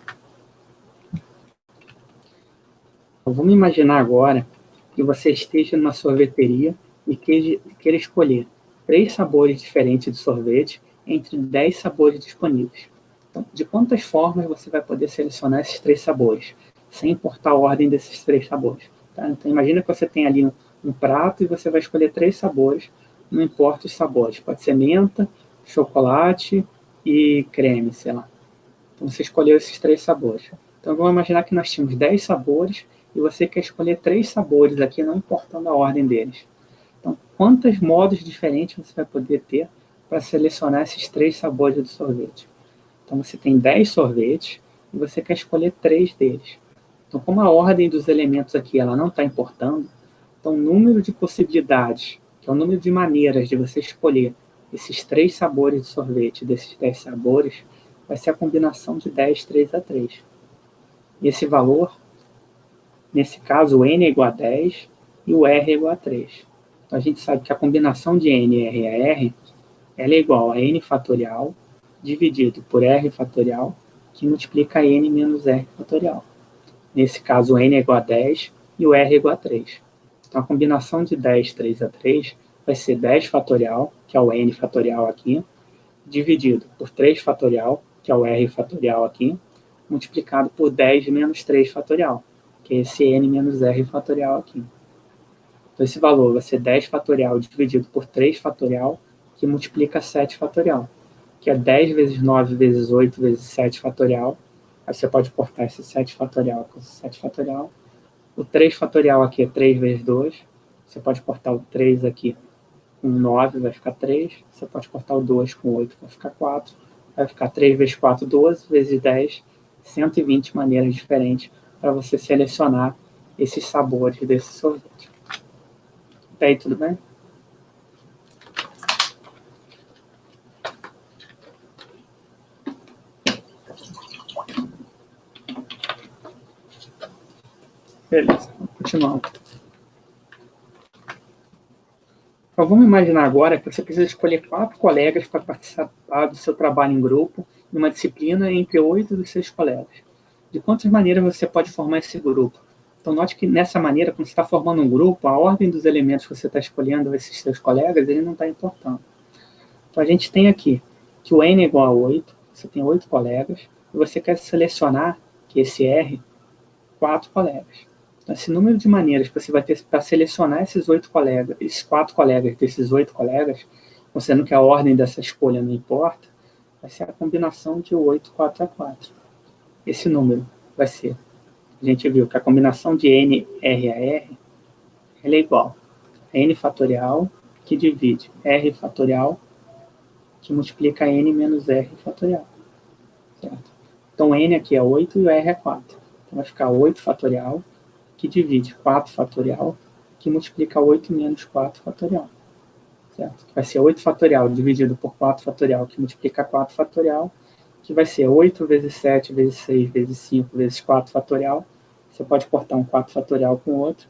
Speaker 1: Então, vamos imaginar agora que você esteja numa sorveteria e queira escolher 3 sabores diferentes de sorvete entre 10 sabores disponíveis. Então, de quantas formas você vai poder selecionar esses 3 sabores, sem importar a ordem desses 3 sabores? Tá? Então, imagina que você tem ali um prato e você vai escolher 3 sabores, não importa os sabores. Pode ser menta, chocolate e creme, sei lá. Então, você escolheu esses 3 sabores. Então, vamos imaginar que nós tínhamos 10 sabores e você quer escolher 3 sabores aqui, não importando a ordem deles. Então, quantos modos diferentes você vai poder ter para selecionar esses 3 sabores de sorvete? Então, você tem 10 sorvetes e você quer escolher 3 deles. Então, como a ordem dos elementos aqui ela não está importando, então o número de possibilidades, que é o número de maneiras de você escolher esses 3 sabores de sorvete, desses 10 sabores, vai ser a combinação de 10, 3A3. E esse valor, nesse caso, o N é igual a 10 e o R é igual a 3. Então, a gente sabe que a combinação de N, R e R ela é igual a N fatorial dividido por R fatorial, que multiplica N menos R fatorial. Nesse caso, o N é igual a 10 e o R é igual a 3. Então, a combinação de 10, 3A3 vai ser 10 fatorial, que é o N fatorial aqui, dividido por 3 fatorial, que é o R fatorial aqui, multiplicado por 10 menos 3 fatorial, que é esse N menos R fatorial aqui. Então, esse valor vai ser 10 fatorial dividido por 3 fatorial, que multiplica 7 fatorial, que é 10 vezes 9 vezes 8 vezes 7 fatorial. Aí você pode cortar esse 7 fatorial com esse 7 fatorial. O 3 fatorial aqui é 3 vezes 2. Você pode cortar o 3 aqui com 9, vai ficar 3. Você pode cortar o 2 com 8, vai ficar 4. Vai ficar 3 vezes 4, 12, vezes 10, 120 maneiras diferentes para você selecionar esses sabores desse sorvete. Até aí, tudo bem? Beleza, vamos continuar. Então, vamos imaginar agora que você precisa escolher 4 colegas para participar do seu trabalho em grupo, em uma disciplina entre 8 dos seus colegas. De quantas maneiras você pode formar esse grupo? Então, note que, nessa maneira, quando você está formando um grupo, a ordem dos elementos que você está escolhendo, esses seus colegas, ele não está importando. Então, a gente tem aqui que o N é igual a 8, você tem 8 colegas, e você quer selecionar, que esse R, 4 colegas. Então, esse número de maneiras que você vai ter para selecionar esses 8 colegas, esses 4 colegas desses 8 colegas, considerando que a ordem dessa escolha não importa, vai ser a combinação de 8, 4 a 4. Esse número vai ser, a gente viu que a combinação de N, R a R, ela é igual a N fatorial, que divide R fatorial, que multiplica N menos R fatorial. Certo? Então, N aqui é 8 e o R é 4. Então, vai ficar 8 fatorial, que divide 4 fatorial, que multiplica 8 menos 4 fatorial. Certo? Vai ser 8 fatorial dividido por 4 fatorial, que multiplica 4 fatorial, que vai ser 8 vezes 7 vezes 6 vezes 5 vezes 4 fatorial. Você pode cortar um 4 fatorial com o outro.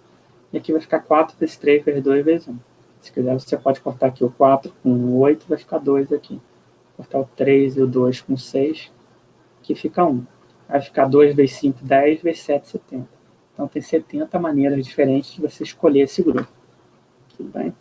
Speaker 1: E aqui vai ficar 4 vezes 3 vezes 2 vezes 1. Se quiser, você pode cortar aqui o 4 com o 8, vai ficar 2 aqui. Cortar o 3 e o 2 com 6, que fica 1. Vai ficar 2 vezes 5, 10, vezes 7, 70. Então, tem 70 maneiras diferentes de você escolher esse grupo. Tudo bem?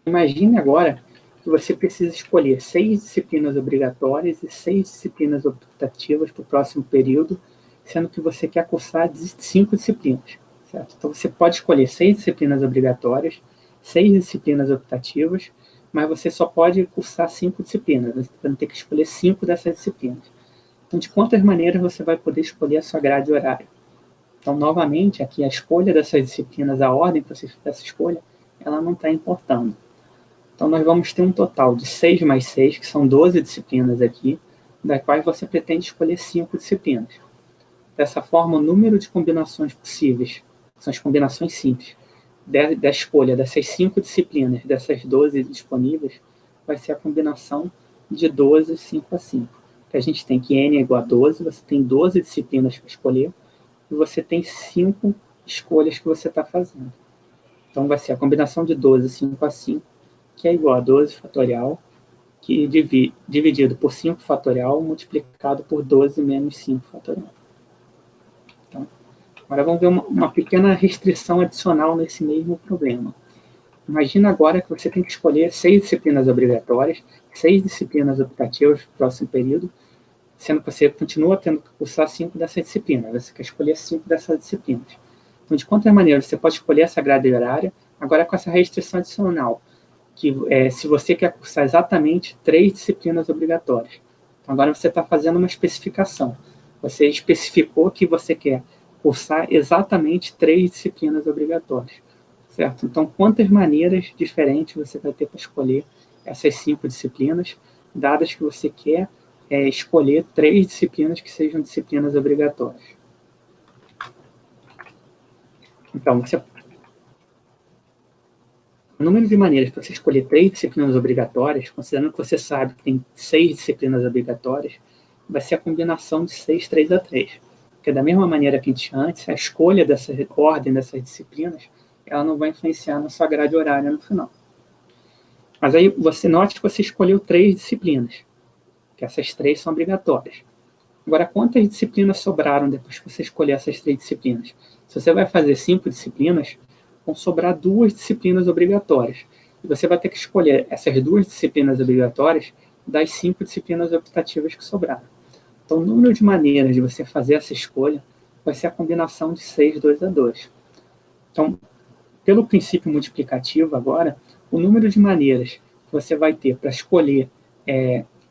Speaker 1: Imagine agora que você precisa escolher 6 disciplinas obrigatórias e 6 disciplinas optativas para o próximo período, sendo que você quer cursar 5 disciplinas. Certo? Então, você pode escolher 6 disciplinas obrigatórias, 6 disciplinas optativas, mas você só pode cursar 5 disciplinas. Você vai ter que escolher 5 dessas disciplinas. Então, de quantas maneiras você vai poder escolher a sua grade horária? Então, novamente, aqui a escolha dessas disciplinas, a ordem dessa escolha, ela não está importando. Então, nós vamos ter um total de 6 mais 6, que são 12 disciplinas aqui, das quais você pretende escolher 5 disciplinas. Dessa forma, o número de combinações possíveis, são as combinações simples, da escolha dessas 5 disciplinas, dessas 12 disponíveis, vai ser a combinação de 12, 5 a 5. Que a gente tem que N é igual a 12, você tem 12 disciplinas para escolher, e você tem 5 escolhas que você está fazendo. Então, vai ser a combinação de 12, 5 a 5, que é igual a 12 fatorial, que dividido por 5 fatorial, multiplicado por 12 menos 5 fatorial. Então, agora vamos ver uma pequena restrição adicional nesse mesmo problema. Imagina agora que você tem que escolher 6 disciplinas obrigatórias, 6 disciplinas optativas para o próximo período, sendo que você continua tendo que cursar 5 dessas disciplinas. Você quer escolher 5 dessas disciplinas. Então, de quantas maneiras você pode escolher essa grade horária, agora com essa restrição adicional, que se você quer cursar exatamente 3 disciplinas obrigatórias. Então, agora você está fazendo uma especificação. Você especificou que você quer cursar exatamente 3 disciplinas obrigatórias. Certo? Então, quantas maneiras diferentes você vai ter para escolher essas 5 disciplinas, dadas que você quer escolher 3 disciplinas que sejam disciplinas obrigatórias. Então, o número de maneiras para você escolher 3 disciplinas obrigatórias, considerando que você sabe que tem 6 disciplinas obrigatórias, vai ser a combinação de 6, 3 a 3. Porque da mesma maneira que a gente tinha antes, a escolha dessa ordem dessas disciplinas, ela não vai influenciar na sua grade horária no final. Mas aí você note que você escolheu 3 disciplinas, que essas 3 são obrigatórias. Agora, quantas disciplinas sobraram depois que você escolher essas 3 disciplinas? Se você vai fazer 5 disciplinas, vão sobrar 2 disciplinas obrigatórias. E você vai ter que escolher essas 2 disciplinas obrigatórias das 5 disciplinas optativas que sobraram. Então, o número de maneiras de você fazer essa escolha vai ser a combinação de 6, 2 a 2. Então, pelo princípio multiplicativo agora, o número de maneiras que você vai ter para escolher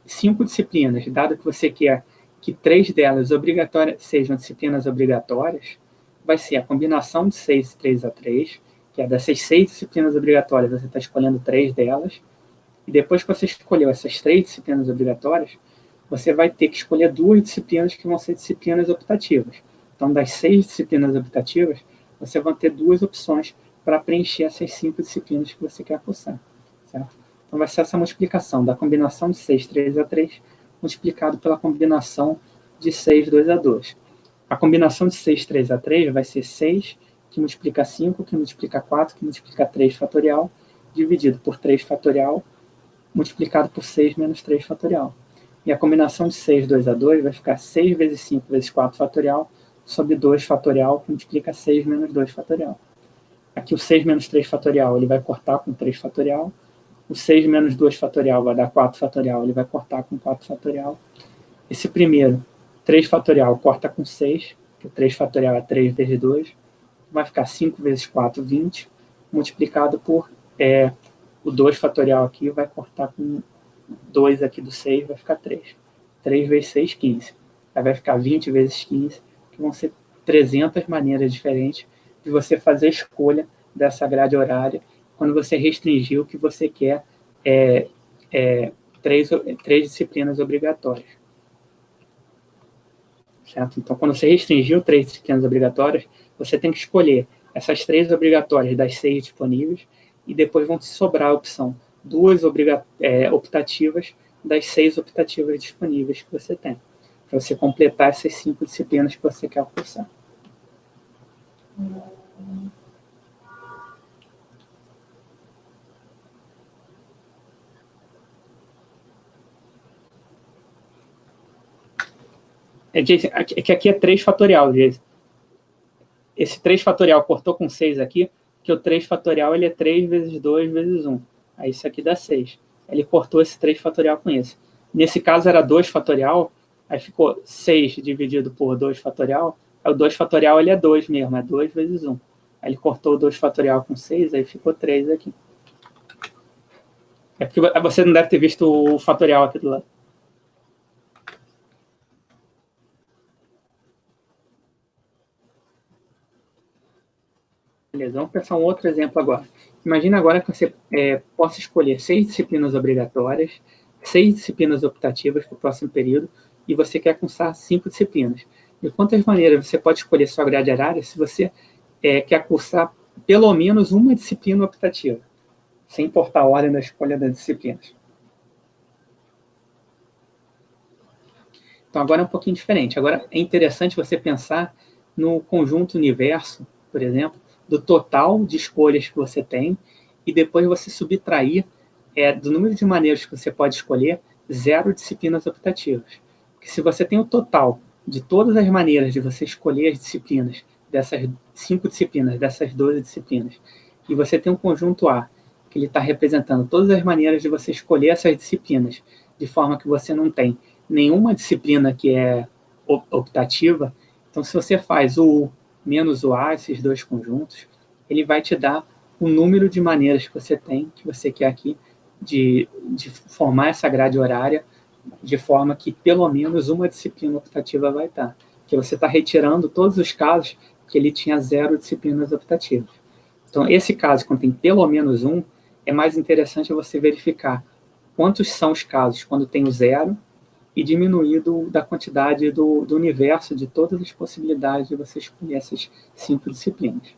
Speaker 1: 5 disciplinas, dado que você quer que 3 delas sejam disciplinas obrigatórias, vai ser a combinação de 6 e 3 a 3, que é dessas 6 disciplinas obrigatórias, você está escolhendo 3 delas, e depois que você escolheu essas 3 disciplinas obrigatórias, você vai ter que escolher 2 disciplinas que vão ser disciplinas optativas. Então, das 6 disciplinas optativas, você vai ter 2 opções para preencher essas 5 disciplinas que você quer cursar. Certo? Então, vai ser essa multiplicação da combinação de 6, 3 a 3, multiplicado pela combinação de 6, 2 a 2. A combinação de 6, 3 a 3 vai ser 6, que multiplica 5, que multiplica 4, que multiplica 3 fatorial, dividido por 3 fatorial, multiplicado por 6 menos 3 fatorial. E a combinação de 6, 2 a 2 vai ficar 6 vezes 5 vezes 4 fatorial sobre 2 fatorial, que multiplica 6 menos 2 fatorial. Aqui o 6 menos 3 fatorial, ele vai cortar com 3 fatorial. O 6 menos 2 fatorial vai dar 4 fatorial, ele vai cortar com 4 fatorial. Esse primeiro, 3 fatorial, corta com 6, que 3 fatorial é 3 vezes 2. Vai ficar 5 vezes 4, 20, multiplicado por o 2 fatorial aqui, vai cortar com 2 aqui do 6, vai ficar 3. 3 vezes 6, 15. Aí vai ficar 20 vezes 15, que vão ser 300 maneiras diferentes de você fazer a escolha dessa grade horária, quando você restringiu que você quer três disciplinas obrigatórias. Certo? Então, quando você restringiu 3 disciplinas obrigatórias, você tem que escolher essas 3 obrigatórias das 6 disponíveis, e depois vão te sobrar a opção 2 optativas das 6 optativas disponíveis que você tem, para você completar essas 5 disciplinas que você quer cursar. Que aqui é 3 fatorial, Jason. Esse 3 fatorial cortou com 6 aqui, que o 3 fatorial ele é 3 vezes 2 vezes 1. Aí isso aqui dá 6. Ele cortou esse 3 fatorial com esse. Nesse caso era 2 fatorial, aí ficou 6 dividido por 2 fatorial. Aí o 2 fatorial ele é 2 mesmo, é 2 vezes 1. Aí ele cortou o 2 fatorial com 6, aí ficou 3 aqui. É porque você não deve ter visto o fatorial aqui do lado. Beleza, vamos pensar um outro exemplo agora. Imagina agora que você possa escolher 6 disciplinas obrigatórias, 6 disciplinas optativas para o próximo período, e você quer cursar 5 disciplinas. De quantas maneiras você pode escolher sua grade horária se você quer cursar pelo menos uma disciplina optativa, sem importar a ordem da escolha das disciplinas? Então, agora é um pouquinho diferente. Agora é interessante você pensar no conjunto universo, por exemplo, do total de escolhas que você tem, e depois você subtrair do número de maneiras que você pode escolher 0 disciplinas optativas. Porque se você tem o total de todas as maneiras de você escolher as disciplinas, dessas 5 disciplinas, dessas 12 disciplinas, e você tem um conjunto A, que ele está representando todas as maneiras de você escolher essas disciplinas, de forma que você não tem nenhuma disciplina que é optativa, então se você faz o U menos o A, esses dois conjuntos, ele vai te dar o número de maneiras que você tem, que você quer aqui, de formar essa grade horária, de forma que pelo menos uma disciplina optativa vai estar. Que você está retirando todos os casos que ele tinha 0 disciplinas optativas. Então, esse caso, quando tem pelo menos um, é mais interessante você verificar quantos são os casos quando tem o 0 e diminuir da quantidade do universo, de todas as possibilidades de você escolher essas 5 disciplinas.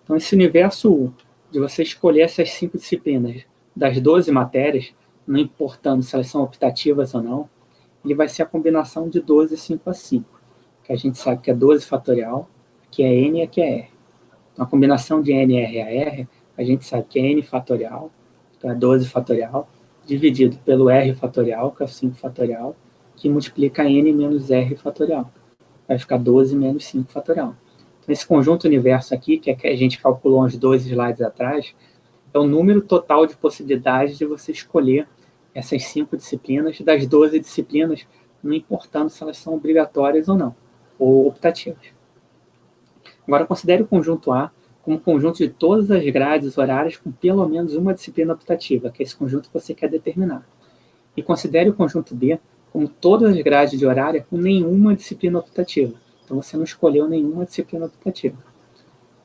Speaker 1: Então, esse universo de você escolher essas 5 disciplinas das 12 matérias, não importando se elas são optativas ou não, ele vai ser a combinação de 12, 5 a 5, que a gente sabe que é 12 fatorial, que é N e aqui é R. Então, a combinação de N, R a R, a gente sabe que é N fatorial, então é 12 fatorial, dividido pelo R fatorial, que é o 5 fatorial, que multiplica N menos R fatorial. Vai ficar 12 menos 5 fatorial. Então, esse conjunto universo aqui, que a gente calculou uns 2 slides atrás, é o número total de possibilidades de você escolher essas 5 disciplinas das 12 disciplinas, não importando se elas são obrigatórias ou não, ou optativas. Agora, considere o conjunto A como conjunto de todas as grades horárias com pelo menos uma disciplina optativa, que é esse conjunto que você quer determinar. E considere o conjunto B como todas as grades de horária com nenhuma disciplina optativa. Então, você não escolheu nenhuma disciplina optativa.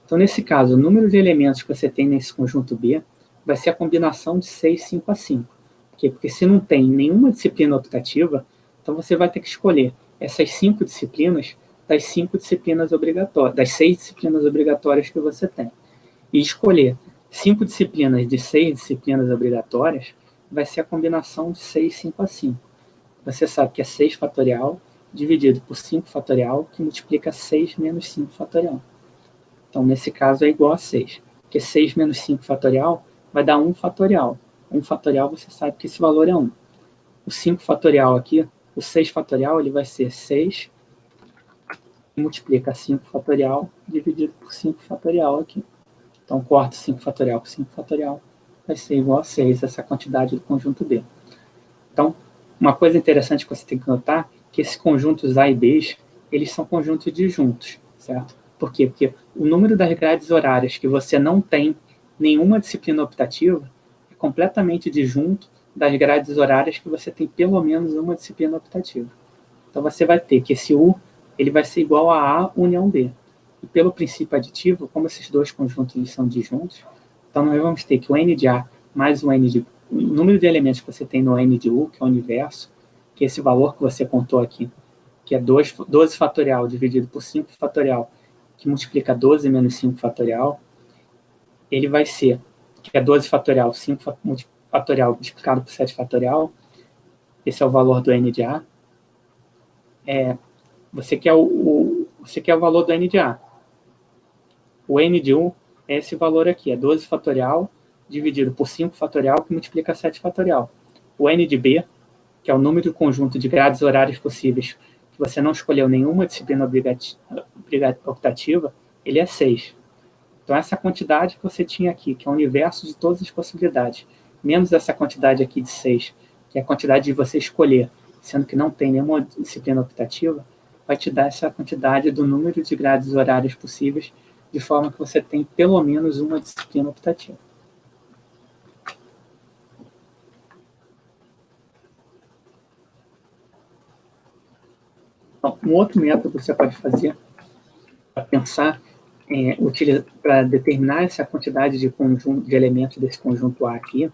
Speaker 1: Então, nesse caso, o número de elementos que você tem nesse conjunto B vai ser a combinação de 6, 5 a 5. Por quê? Porque se não tem nenhuma disciplina optativa, então você vai ter que escolher essas 5 disciplinas das 5 disciplinas obrigatórias, das 6 disciplinas obrigatórias que você tem. E escolher 5 disciplinas de 6 disciplinas obrigatórias vai ser a combinação de 6, 5 a 5. Você sabe que é 6 fatorial dividido por 5 fatorial, que multiplica 6 menos 5 fatorial. Então, nesse caso, é igual a 6. Porque 6 menos 5 fatorial vai dar 1 fatorial. 1 fatorial, você sabe que esse valor é 1. o 5 fatorial aqui, o 6 fatorial, ele vai ser 6 multiplica 5 fatorial dividido por 5 fatorial aqui. Então, corto 5 fatorial por 5 fatorial, vai ser igual a 6, essa quantidade do conjunto B. Então, uma coisa interessante que você tem que notar é que esses conjuntos A e B, eles são conjuntos disjuntos, certo? Por quê? Porque o número das grades horárias que você não tem nenhuma disciplina optativa é completamente disjunto das grades horárias que você tem pelo menos uma disciplina optativa. Então, você vai ter que esse U ele vai ser igual a A união B. E pelo princípio aditivo, como esses dois conjuntos são disjuntos, então nós vamos ter que o N de A mais o N de... O número de elementos que você tem no N de U, que é o universo, que é esse valor que você contou aqui, que é 12 fatorial dividido por 5 fatorial, que multiplica 12 menos 5 fatorial, ele vai ser, que é 12 fatorial, 5 fatorial multiplicado por 7 fatorial, esse é o valor do N de A. Você quer o valor do N de A. O N de U é esse valor aqui, é 12 fatorial dividido por 5 fatorial, que multiplica 7 fatorial. O N de B, que é o número do conjunto de grades horárias possíveis, que você não escolheu nenhuma disciplina optativa, ele é 6. Então, essa quantidade que você tinha aqui, que é o universo de todas as possibilidades, menos essa quantidade aqui de 6, que é a quantidade de você escolher, sendo que não tem nenhuma disciplina optativa, vai te dar essa quantidade do número de grades horárias possíveis, de forma que você tem pelo menos uma disciplina optativa. Então, um outro método que você pode fazer para pensar, para determinar essa quantidade de elementos desse conjunto A aqui,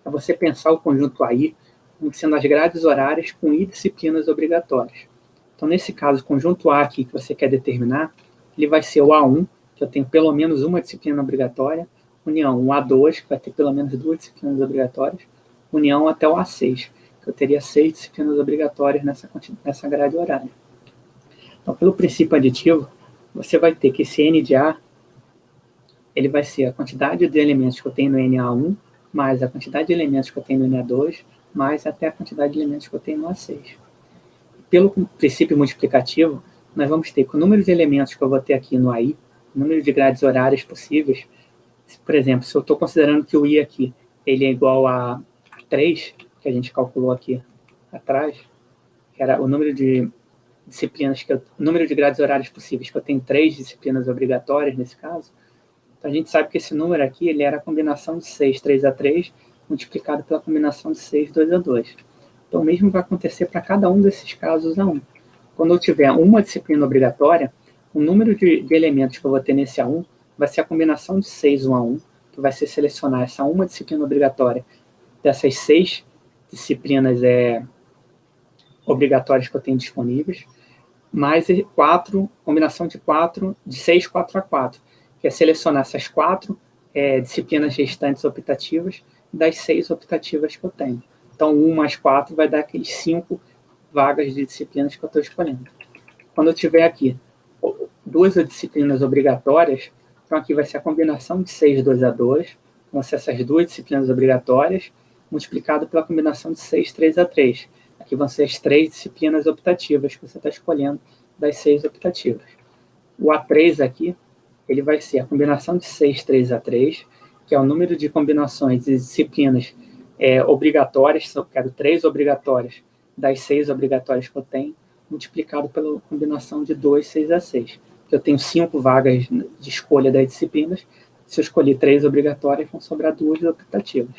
Speaker 1: é você pensar o conjunto AI como sendo as grades horárias com I disciplinas obrigatórias. Então, nesse caso, o conjunto A aqui que você quer determinar, ele vai ser o A1, que eu tenho pelo menos uma disciplina obrigatória, união o A2, que vai ter pelo menos 2 disciplinas obrigatórias, união até o A6, que eu teria 6 disciplinas obrigatórias nessa grade horária. Então, pelo princípio aditivo, você vai ter que esse N de A, ele vai ser a quantidade de elementos que eu tenho no NA1, mais a quantidade de elementos que eu tenho no NA2, mais até a quantidade de elementos que eu tenho no A6. Pelo princípio multiplicativo, nós vamos ter que o número de elementos que eu vou ter aqui no AI, o número de grades horárias possíveis, por exemplo, se eu estou considerando que o I aqui ele é igual a 3, que a gente calculou aqui atrás, que era o número de disciplinas, o número de grades horárias possíveis, que eu tenho 3 disciplinas obrigatórias nesse caso, então a gente sabe que esse número aqui ele era a combinação de 6, 3A3, multiplicado pela combinação de 6, 2A2. Então, o mesmo vai acontecer para cada um desses casos A1. Quando eu tiver uma disciplina obrigatória, o número de elementos que eu vou ter nesse A1 vai ser a combinação de 6 um A1, que vai ser selecionar essa uma disciplina obrigatória dessas 6 disciplinas obrigatórias que eu tenho disponíveis, mais 4, combinação de 4, de 6, 4A4, que é selecionar essas 4 disciplinas restantes optativas das 6 optativas que eu tenho. Então, 1 mais 4 vai dar aqueles 5 vagas de disciplinas que eu estou escolhendo. Quando eu tiver aqui 2 disciplinas obrigatórias, então aqui vai ser a combinação de 6, 2A2, vão ser essas 2 disciplinas obrigatórias, multiplicado pela combinação de 6, 3A3. Aqui vão ser as 3 disciplinas optativas que você está escolhendo das 6 optativas. O A3 aqui, ele vai ser a combinação de 6, 3A3, que é o número de combinações de disciplinas obrigatórias, eu quero 3 obrigatórias das 6 obrigatórias que eu tenho, multiplicado pela combinação de 2, 6A6. Eu tenho 5 vagas de escolha das disciplinas, se eu escolher 3 obrigatórias, vão sobrar 2 optativas.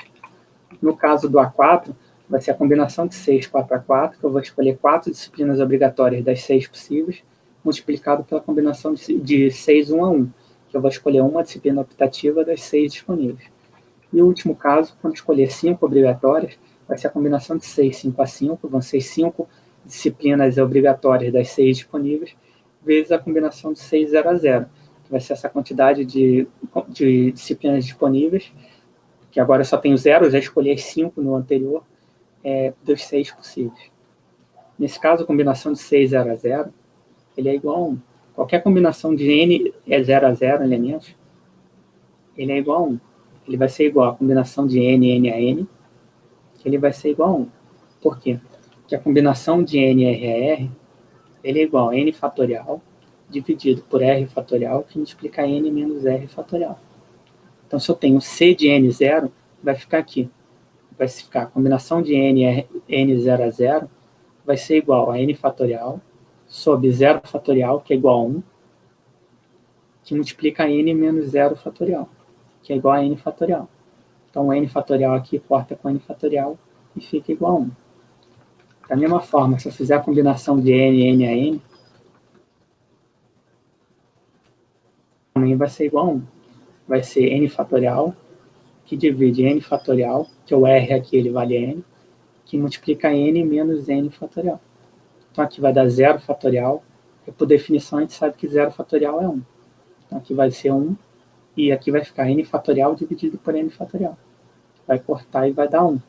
Speaker 1: No caso do A4, vai ser a combinação de 6, 4A4, que eu vou escolher 4 disciplinas obrigatórias das 6 possíveis, multiplicado pela combinação de 6, 1A1, que eu vou escolher uma disciplina optativa das 6 disponíveis. E o último caso, quando escolher 5 obrigatórias, vai ser a combinação de 6, 5A5, vão ser 5 disciplinas obrigatórias das 6 disponíveis, vezes a combinação de 6, 0A0, que vai ser essa quantidade de disciplinas disponíveis, que agora eu só tenho 0, eu já escolhi as 5 no anterior, dos 6 possíveis. Nesse caso, a combinação de 6, 0A0, ele é igual a 1. Qualquer combinação de n 0A0 elementos, ele é igual a 1. Ele vai ser igual a combinação de n, n a n, que ele vai ser igual a 1. Por quê? Porque a combinação de NRR ele é igual a n fatorial dividido por R fatorial, que multiplica n menos R fatorial. Então, se eu tenho C de N0, vai ficar aqui. Vai ficar a combinação de N0 a 0 vai ser igual a N fatorial sobre 0 fatorial, que é igual a 1, que multiplica N menos 0 fatorial, que é igual a N fatorial. Então, o N fatorial aqui corta com N fatorial e fica igual a 1. Da mesma forma, se eu fizer a combinação de N a N, também vai ser igual a 1. Vai ser N fatorial, que divide N fatorial, que o R aqui ele vale N, que multiplica N menos N fatorial. Então, aqui vai dar 0 fatorial, e por definição a gente sabe que 0 fatorial é 1. Então, aqui vai ser 1, e aqui vai ficar N fatorial dividido por N fatorial. Vai cortar e vai dar 1.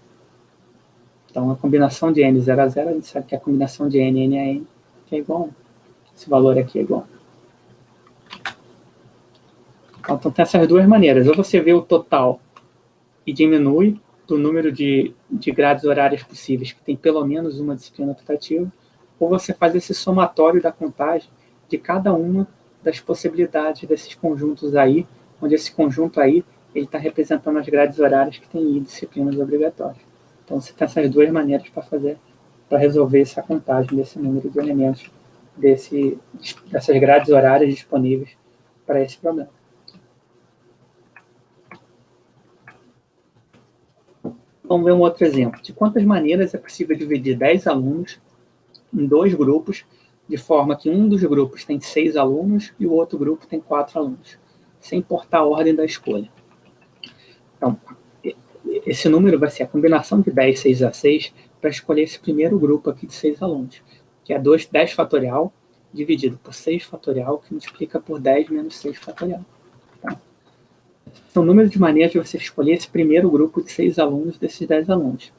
Speaker 1: Então, a combinação de N0 a 0, a gente sabe que é a combinação de N a N, que é igual a 1. Esse valor aqui é igual. Então, tem essas duas maneiras. Ou você vê o total e diminui do número de grades horárias possíveis, que tem pelo menos uma disciplina optativa, ou você faz esse somatório da contagem de cada uma das possibilidades desses conjuntos aí, onde esse conjunto aí ele está representando as grades horárias que tem disciplinas obrigatórias. Então, você tem essas duas maneiras para resolver essa contagem desse número de elementos, dessas grades horárias disponíveis para esse problema. Vamos ver um outro exemplo. De quantas maneiras é possível dividir 10 alunos em 2 grupos, de forma que um dos grupos tem 6 alunos e o outro grupo tem 4 alunos, sem importar a ordem da escolha. Então, esse número vai ser a combinação de 10, 6 a 6 para escolher esse primeiro grupo aqui de 6 alunos, que é 10 fatorial dividido por 6 fatorial, que multiplica por 10 menos 6 fatorial. Tá? Então, o número de maneiras de você escolher esse primeiro grupo de 6 alunos desses 10 alunos.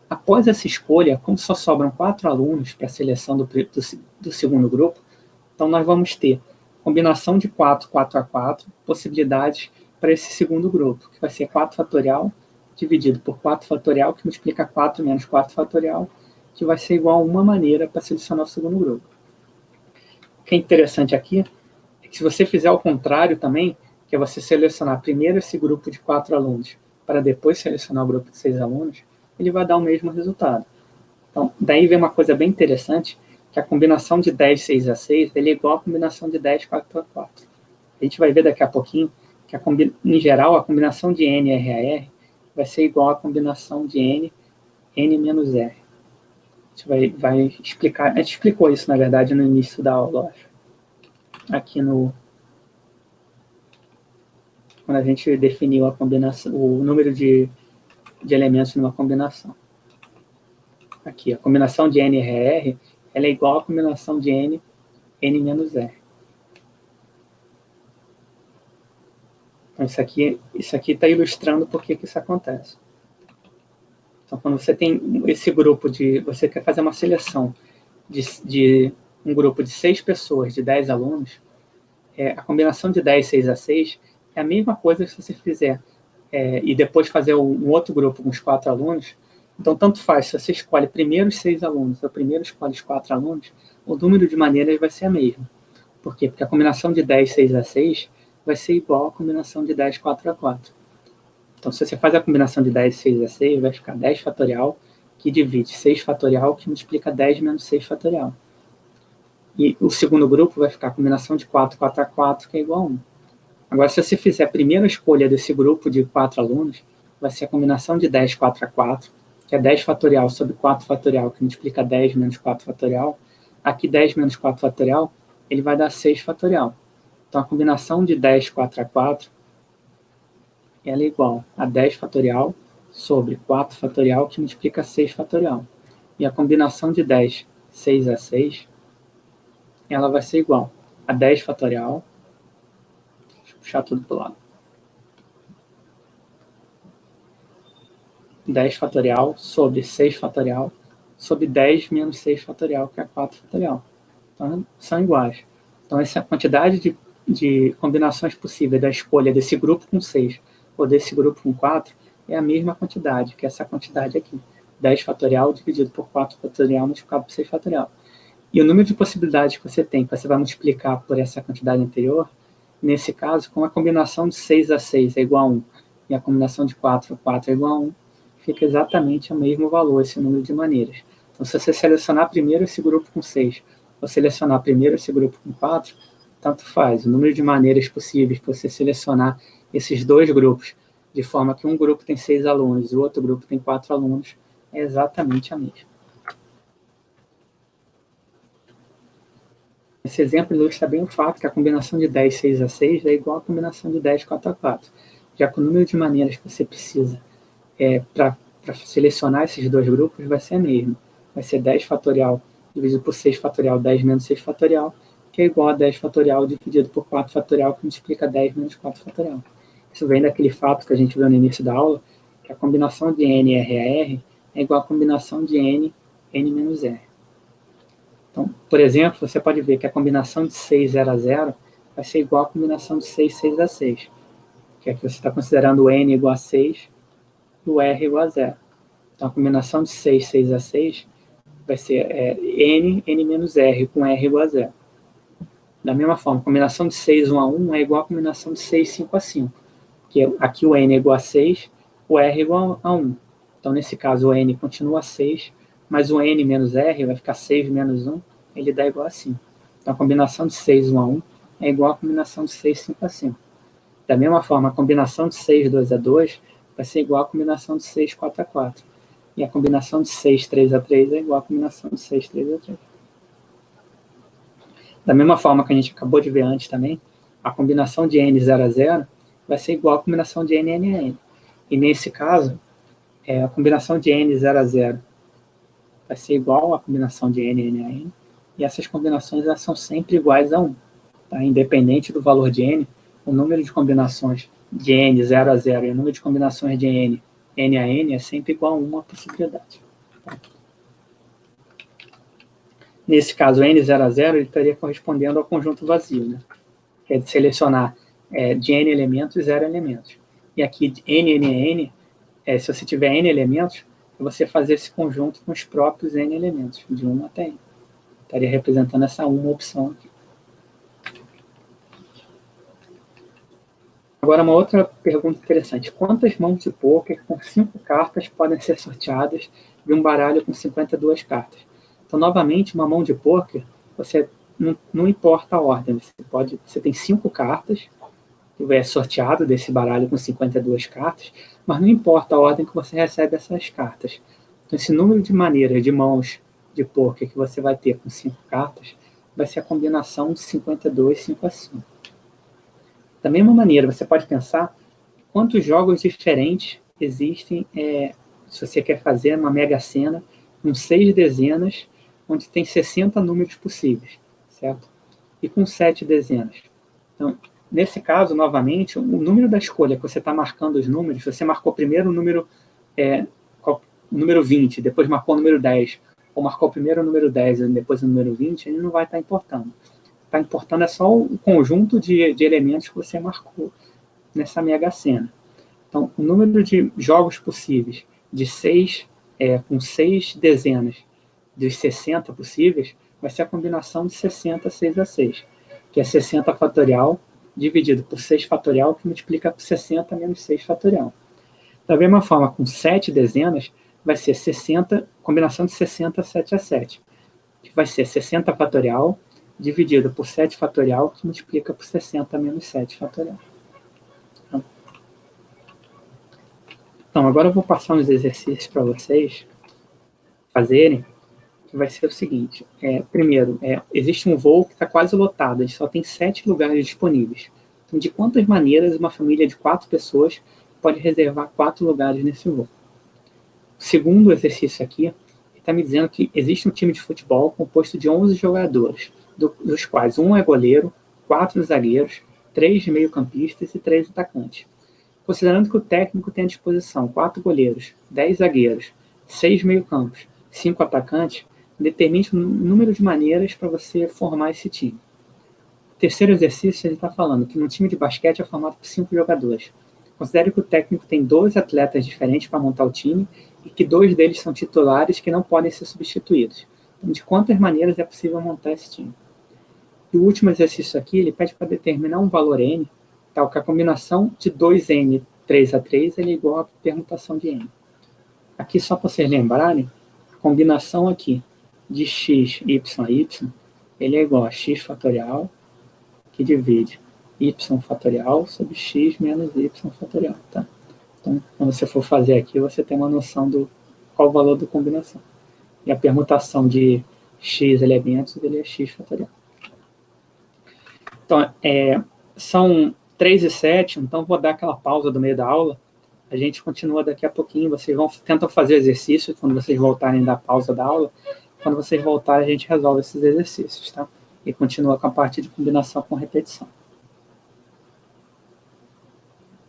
Speaker 1: Após essa escolha, como só sobram 4 alunos para a seleção do segundo grupo, então nós vamos ter combinação de 4, 4 a 4, possibilidades para esse segundo grupo, que vai ser 4 fatorial dividido por 4 fatorial, que multiplica 4 menos 4 fatorial, que vai ser igual a uma maneira para selecionar o segundo grupo. O que é interessante aqui é que se você fizer ao contrário também, que é você selecionar primeiro esse grupo de 4 alunos, para depois selecionar o grupo de 6 alunos, ele vai dar o mesmo resultado. Então, daí vem uma coisa bem interessante, que a combinação de 10, 6 a 6, ele é igual à combinação de 10, 4 a 4. A gente vai ver daqui a pouquinho que, em geral, a combinação de N, R a R vai ser igual à combinação de N menos R. A gente vai explicar, a gente explicou isso, na verdade, no início da aula, acho. Aqui quando a gente definiu a combinação, o número de elementos numa combinação. Aqui, a combinação de NRR ela é igual à combinação de N menos R. Então, isso aqui está ilustrando por que isso acontece. Então, quando você tem esse grupo você quer fazer uma seleção de um grupo de 6 pessoas, de 10 alunos, a combinação de 10, 6 a 6 é a mesma coisa que se você fizer e depois fazer um outro grupo com os 4 alunos. Então, tanto faz se você escolhe primeiro os 6 alunos ou primeiro escolhe os 4 alunos, o número de maneiras vai ser a mesma. Por quê? Porque a combinação de 10, 6 a 6 vai ser igual à combinação de 10, 4 a 4. Então, se você faz a combinação de 10, 6 a 6, vai ficar 10 fatorial, que divide 6 fatorial, que multiplica 10 menos 6 fatorial. E o segundo grupo vai ficar a combinação de 4, 4 a 4, que é igual a 1. Agora, se você fizer a primeira escolha desse grupo de 4 alunos, vai ser a combinação de 10, 4 a 4, que é 10 fatorial sobre 4 fatorial, que multiplica 10 menos 4 fatorial. Aqui, 10 menos 4 fatorial, ele vai dar 6 fatorial. Então, a combinação de 10, 4 a 4, ela é igual a 10 fatorial sobre 4 fatorial, que multiplica 6 fatorial. E a combinação de 10, 6 a 6, ela vai ser igual a 10 fatorial. Deixa eu puxar tudo para o lado. 10 fatorial sobre 6 fatorial sobre 10 menos 6 fatorial, que é 4 fatorial. Então, são iguais. Então, essa quantidade de combinações possíveis da escolha desse grupo com 6 ou desse grupo com 4 é a mesma quantidade, que é essa quantidade aqui. 10 fatorial dividido por 4 fatorial multiplicado por 6 fatorial. E o número de possibilidades que você tem, que você vai multiplicar por essa quantidade anterior, nesse caso, com a combinação de 6 a 6 é igual a 1, e a combinação de 4 a 4 é igual a 1, fica exatamente o mesmo valor, esse número de maneiras. Então, se você selecionar primeiro esse grupo com 6, ou selecionar primeiro esse grupo com 4, tanto faz. O número de maneiras possíveis que você selecionar esses dois grupos, de forma que um grupo tem 6 alunos e o outro grupo tem 4 alunos, é exatamente a mesma. Esse exemplo ilustra bem o fato que a combinação de 10, 6 a 6 é igual à combinação de 10, 4 a 4, já que o número de maneiras que você precisa para selecionar esses dois grupos vai ser a mesma. Vai ser 10 fatorial dividido por 6 fatorial, 10 menos 6 fatorial, que é igual a 10 fatorial dividido por 4 fatorial, que multiplica 10 menos 4 fatorial. Isso vem daquele fato que a gente viu no início da aula, que a combinação de n r a r é igual à combinação de n menos r. Então, por exemplo, você pode ver que a combinação de 6, 0 a 0 vai ser igual à combinação de 6, 6 a 6. Que aqui você está considerando o n igual a 6 e o r igual a 0. Então, a combinação de 6, 6 a 6 vai ser n menos r, com r igual a 0. Da mesma forma, a combinação de 6, 1 a 1 é igual à combinação de 6, 5 a 5. Porque aqui o n é igual a 6, o r é igual a 1. Então, nesse caso, o n continua a 6, mas o n menos r vai ficar 6 menos 1, ele dá igual a 5. Então, a combinação de 6, 1 a 1 é igual à combinação de 6, 5 a 5. Da mesma forma, a combinação de 6, 2 a 2 vai ser igual à combinação de 6, 4 a 4. E a combinação de 6, 3 a 3 é igual à combinação de 6, 3 a 3. Da mesma forma que a gente acabou de ver antes também, a combinação de n 0 a 0 vai ser igual à combinação de n a n. E nesse caso, a combinação de n 0 a 0 vai ser igual à combinação de n a n. E essas combinações elas são sempre iguais a 1. Tá? Independente do valor de n, o número de combinações de n 0 a 0 e o número de combinações de n a n é sempre igual a 1 a possibilidade. Tá? Nesse caso, n 0 a 0 ele estaria correspondendo ao conjunto vazio, né? Que é de selecionar de n elementos, 0 elementos. E aqui, de n, se você tiver n elementos, é você fazer esse conjunto com os próprios n elementos, de 1 até n. Estaria representando essa uma opção aqui. Agora, uma outra pergunta interessante. Quantas mãos de pôquer com 5 cartas podem ser sorteadas de um baralho com 52 cartas? Então, novamente, uma mão de pôquer, você não importa a ordem. Você tem 5 cartas, que é sorteado desse baralho com 52 cartas, mas não importa a ordem que você recebe essas cartas. Então, esse número de maneiras de mãos de pôquer que você vai ter com 5 cartas vai ser a combinação de 52, 5 a 5. Da mesma maneira, você pode pensar quantos jogos diferentes existem se você quer fazer uma mega sena com 6 dezenas, onde tem 60 números possíveis, certo? E com 7 dezenas. Então, nesse caso, novamente, o número da escolha que você está marcando os números, você marcou primeiro o número 20, depois marcou o número 10, ou marcou primeiro o número 10 e depois o número 20, ele não vai estar importando. Está importando é só o conjunto de elementos que você marcou nessa mega sena. Então, o número de jogos possíveis de 6, com 6 dezenas dos 60 possíveis, vai ser a combinação de 60, 6 a 6, que é 60 fatorial dividido por 6 fatorial, que multiplica por 60 menos 6 fatorial. Da mesma forma, com 7 dezenas, vai ser 60, combinação de 60, 7 a 7, que vai ser 60 fatorial dividido por 7 fatorial, que multiplica por 60 menos 7 fatorial. Então, agora eu vou passar uns exercícios para vocês fazerem, que vai ser o seguinte. Primeiro, existe um voo que está quase lotado, ele só tem 7 lugares disponíveis. Então, de quantas maneiras uma família de 4 pessoas pode reservar 4 lugares nesse voo? O segundo exercício aqui está me dizendo que existe um time de futebol composto de 11 jogadores, dos quais um é goleiro, 4 zagueiros, 3 meio-campistas e 3 atacantes. Considerando que o técnico tem à disposição 4 goleiros, 10 zagueiros, 6 meio-campos, 5 atacantes, determine o número de maneiras para você formar esse time. O terceiro exercício, ele está falando que um time de basquete é formado por 5 jogadores. Considere que o técnico tem 12 atletas diferentes para montar o time e que 2 deles são titulares que não podem ser substituídos. Então, de quantas maneiras é possível montar esse time? E o último exercício aqui, ele pede para determinar um valor n, tal que a combinação de 2n 3 a 3 é igual à permutação de n. Aqui, só para vocês lembrarem, a combinação aqui de x, y a y, ele é igual a x fatorial, que divide y fatorial sobre x menos y fatorial. Tá? Então, quando você for fazer aqui, você tem uma noção do qual o valor da combinação. E a permutação de x elementos, ele é x fatorial. Então, são 3 e 7, então vou dar aquela pausa do meio da aula. A gente continua daqui a pouquinho, vocês tentam fazer exercícios quando vocês voltarem da pausa da aula. Quando vocês voltarem, a gente resolve esses exercícios, tá? E continua com a parte de combinação com repetição.